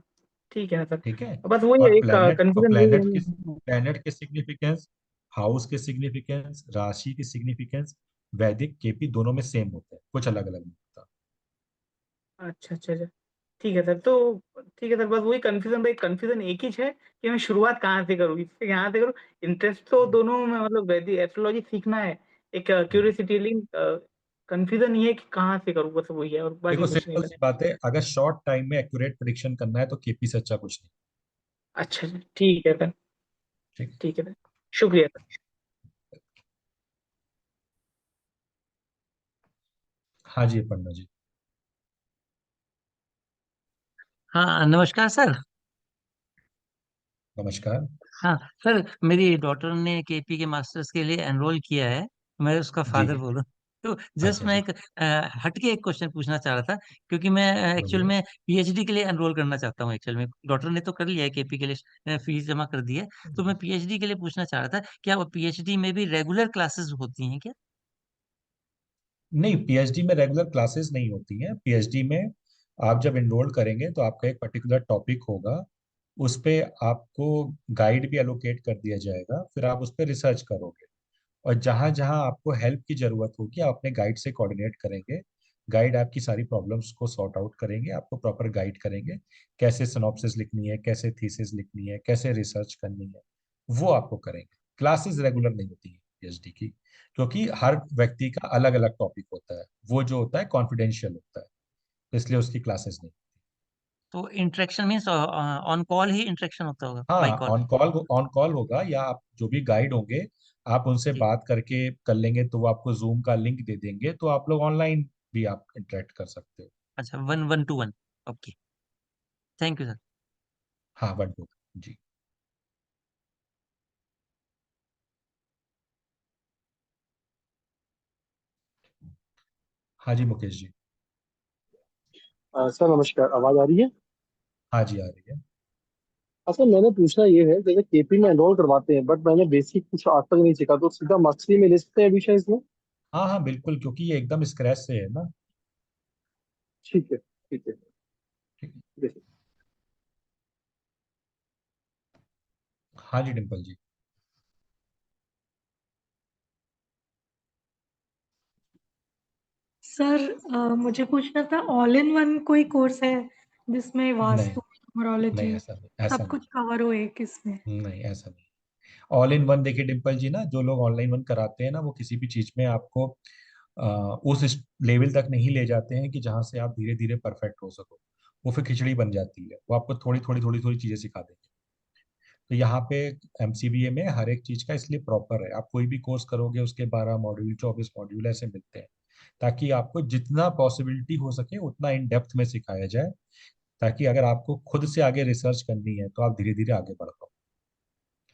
ठीक है सर। ठीक है। बस वही और है, एक प्लेनेट और कंफ्यूजन वही है। प्लेनेट के सिग्निफिकेंस, हाउस के सिग्निफिकेंस, राशि की सिग्निफिकेंस वैदिक केपी दोनों में सेम होते हैं, कुछ अलग अलग नहीं होता। अच्छा अच्छा अच्छा। ठीक है सर, तो ठीक है सर, बस वही कंफ्यूजन, भाई कंफ्यूजन एक ही है कि मैं शुरुआत कहाँ से करूँ, इससे यहाँ से करूँ। इंटरेस्ट तो दोनों में, मतलब वैदिक एस्ट्रोलॉजी सीखना है, एक क्यूरियोसिटी, लिंक। कंफ्यूजन ये है कि कहाँ से करूँ, बस वही है, और बाकी देखो कुछ नहीं सिंपल सर। सी बात है, अगर शॉर्ट टाइम में एक्यूरेट प्रिडिक्शन करना है तो केपी से अच्छा कुछ नहीं। अच्छा सर, ठीक है सर। ठीक। ठीक है सर, शुक्रिया सर। हाँ जी पन्ना जी। हाँ नमस्कार सर। नमस्कार। हाँ सर, मेरी डॉटर ने केपी के मास्टर्स के लिए एनरोल किया है, मैं उसका जी फादर जी। बोल रहा हूँ। तो जस्ट अच्छा मैं जी। एक हटके एक क्वेश्चन पूछना चाह रहा था, क्योंकि मैं एक्चुअल बोलिए। में पीएचडी के लिए एनरोल करना चाहता हूँ। एक्चुअल में डॉटर ने तो कर लिया है, केपी के लिए फीस जमा कर दी है, तो मैं पीएचडी के लिए पूछना चाह रहा था, क्या वो पीएचडी में भी रेगुलर क्लासेस होती हैं क्या? नहीं, पीएचडी में रेगुलर क्लासेस नहीं होती हैं। पीएचडी में आप जब एनरोल करेंगे तो आपका एक पर्टिकुलर टॉपिक होगा, उस पे आपको गाइड भी एलोकेट कर दिया जाएगा, फिर आप उस पर रिसर्च करोगे। और जहां जहां आपको हेल्प की जरूरत होगी आप अपने गाइड से कोऑर्डिनेट करेंगे। गाइड आपकी सारी प्रॉब्लम्स को सॉर्ट आउट करेंगे, आपको प्रॉपर गाइड करेंगे, कैसे सिनॉप्सिस लिखनी है, कैसे थीसिस लिखनी है, कैसे रिसर्च करनी है, वो आपको करेंगे। क्लासेस रेगुलर नहीं होती है पीएचडी की, क्योंकि हर व्यक्ति का अलग अलग टॉपिक होता है, वो जो होता है कॉन्फिडेंशियल होता है, तो इसलिए उसकी क्लासेस नहीं। तो interaction means on call he interaction होता होगा, बाई हाँ, कॉल? ऑन कॉल होगा, या आप जो भी गाइड होंगे आप उनसे जी। बात करके कर लेंगे, तो वो आपको जूम का लिंक दे देंगे, तो आप लोग ऑनलाइन भी आप इंटरेक्ट कर सकते हो। अच्छा, 1-1 to 1। Okay, thank you sir. हाँ 1 to 1 जी। हाँ जी मुकेश जी। सर नमस्कार, आवाज आ रही है? हाँ जी आ रही है। अच्छा, मैंने पूछना ये है, जैसे केपी में एनरोल करवाते हैं बट मैंने बेसिक कुछ आज तक नहीं सीखा, तो सीधा मास्टरी में ले सकते हैं एडमिशन इसमें? हाँ हाँ बिल्कुल, क्योंकि ये एकदम स्क्रैच से है ना। ठीक है, ठीक है। ठीक है। ठीक है। हाँ जी डिम्पल जी। सर मुझे पूछना था, ऑल इन वन कोई कोर्स है जिसमें नहीं वास्तु, नहीं, न्यूमरोलॉजी ऐसा नहीं, ऐसा सब नहीं। कुछ कवर हो एक इसमें? नहीं ऐसा नहीं। ऑल इन वन देखिए डिम्पल जी ना, जो लोग ऑनलाइन वन कराते हैं ना, वो किसी भी चीज में आपको उस लेवल तक नहीं ले जाते हैं कि जहां से आप धीरे धीरे परफेक्ट हो सको। वो फिर खिचड़ी बन जाती है, वो आपको थोड़ी थोड़ी थोड़ी थोड़ी चीजें सिखा देंगे। तो यहाँ पे एमसीबीए में हर एक चीज का इसलिए प्रॉपर है, आप कोई भी कोर्स करोगे उसके 12 मॉड्यूल 24 मॉड्यूल ऐसे मिलते हैं, ताकि आपको जितना पॉसिबिलिटी हो सके उतना इन डेप्थ में सिखाया जाए, ताकि अगर आपको खुद से आगे रिसर्च करनी है तो आप धीरे धीरे आगे बढ़ पाओ,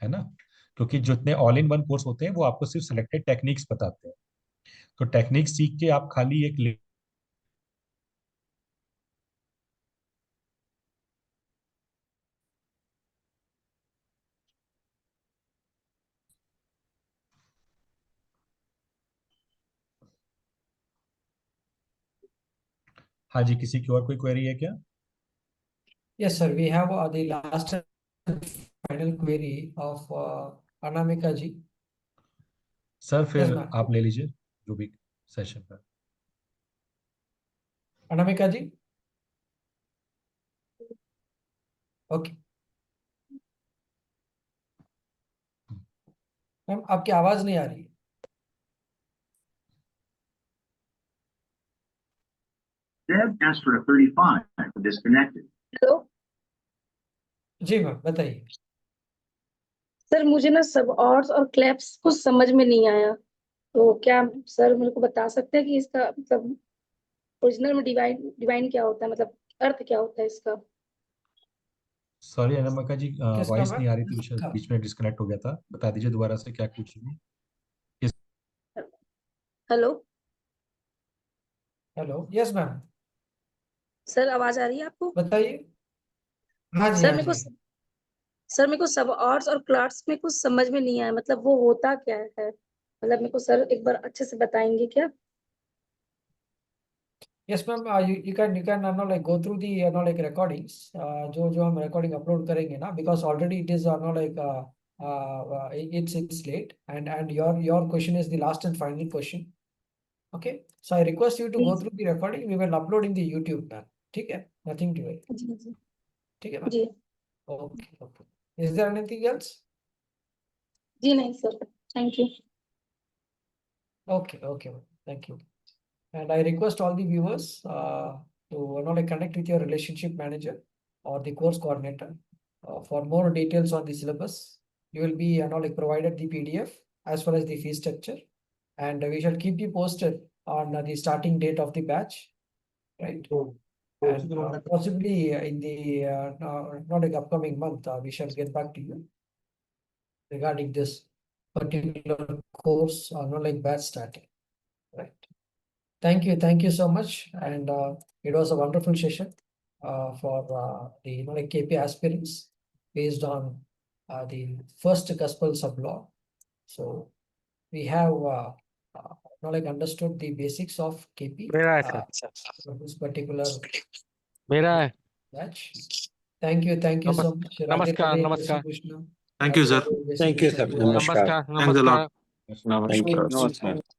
है ना। क्योंकि जितने ऑल इन वन कोर्स होते हैं वो आपको सिर्फ सिलेक्टेड टेक्निक्स बताते हैं, तो टेक्निक्स सीख के आप खाली एक हाँ जी, किसी की और कोई क्वेरी है क्या? Yes, sir. We have the last and final query of Anamika ji. Sir Yes, फिर ma'am. आप ले लीजिए जो भी सेशन पर। Anamika ji. Okay. मैम आपकी आवाज नहीं आ रही है। Deb Astra 35 disconnected. हेलो जी मैम बताइए। सर, मुझे ना सब ऑर्ड्स और क्लैप्स कुछ समझ में नहीं आया, तो क्या सर मेरे को बता सकते हैं कि इसका मतलब ओरिजिनल में डिवाइन डिवाइन क्या होता है, मतलब अर्थ क्या होता है इसका? सॉरी अनमिका जी, किसका वॉइस नहीं आ रही थी, मैम? बीच में डिस्कनेक्ट हो गया था। बता दीजिए दोबारा से क्या पूछ रही थी। Hello hello, yes ma'am sir, आवाज आ रही है आपको? बताइए। हाँ जी, सर हाँ मेरे को जी। सर मेरे को सब ऑर्ड्स और क्लाड्स में कुछ समझ में नहीं आया, मतलब वो होता क्या है? मतलब मेरे को सर एक बार अच्छे से बताएंगे क्या? Yes ma'am, you can like go through the like recordings, जो हम recording upload करेंगे ना, because already it is like it's late, and your question is the last and final question. Okay, so I request you to go through the recording. We will upload in the YouTube ma'am, ठीक है, nothing to worry, जी जी ठीक है मैम। जी Okay. Is there anything else? जी नहीं sir, thank you. Okay, ma'am. Thank you. And I request all the viewers to like connect with your relationship manager or the course coordinator for more details on the syllabus. You will be like provided the PDF as well as the fee structure, and we shall keep you posted on the starting date of the batch, right? And possibly in the not like upcoming month, we shall get back to you regarding this particular course not like batch starting, right? Thank you so much, and it was a wonderful session for the like KP aspirants based on the first gospel sub-law. So we have like understood the basics of KP मेरा है सर, for this particular मेरा है। batch. Thank you so much. Radhe नमस्कार Radhe, Jai नमस्कार Shri Krishna. Thank you, Radhe sir. Radhe, Jai Shri Thank you, Krishna sir. to all. Namaskar. नमस्कार Thanks a lot. नमस्कार। Thank you. Namaskar.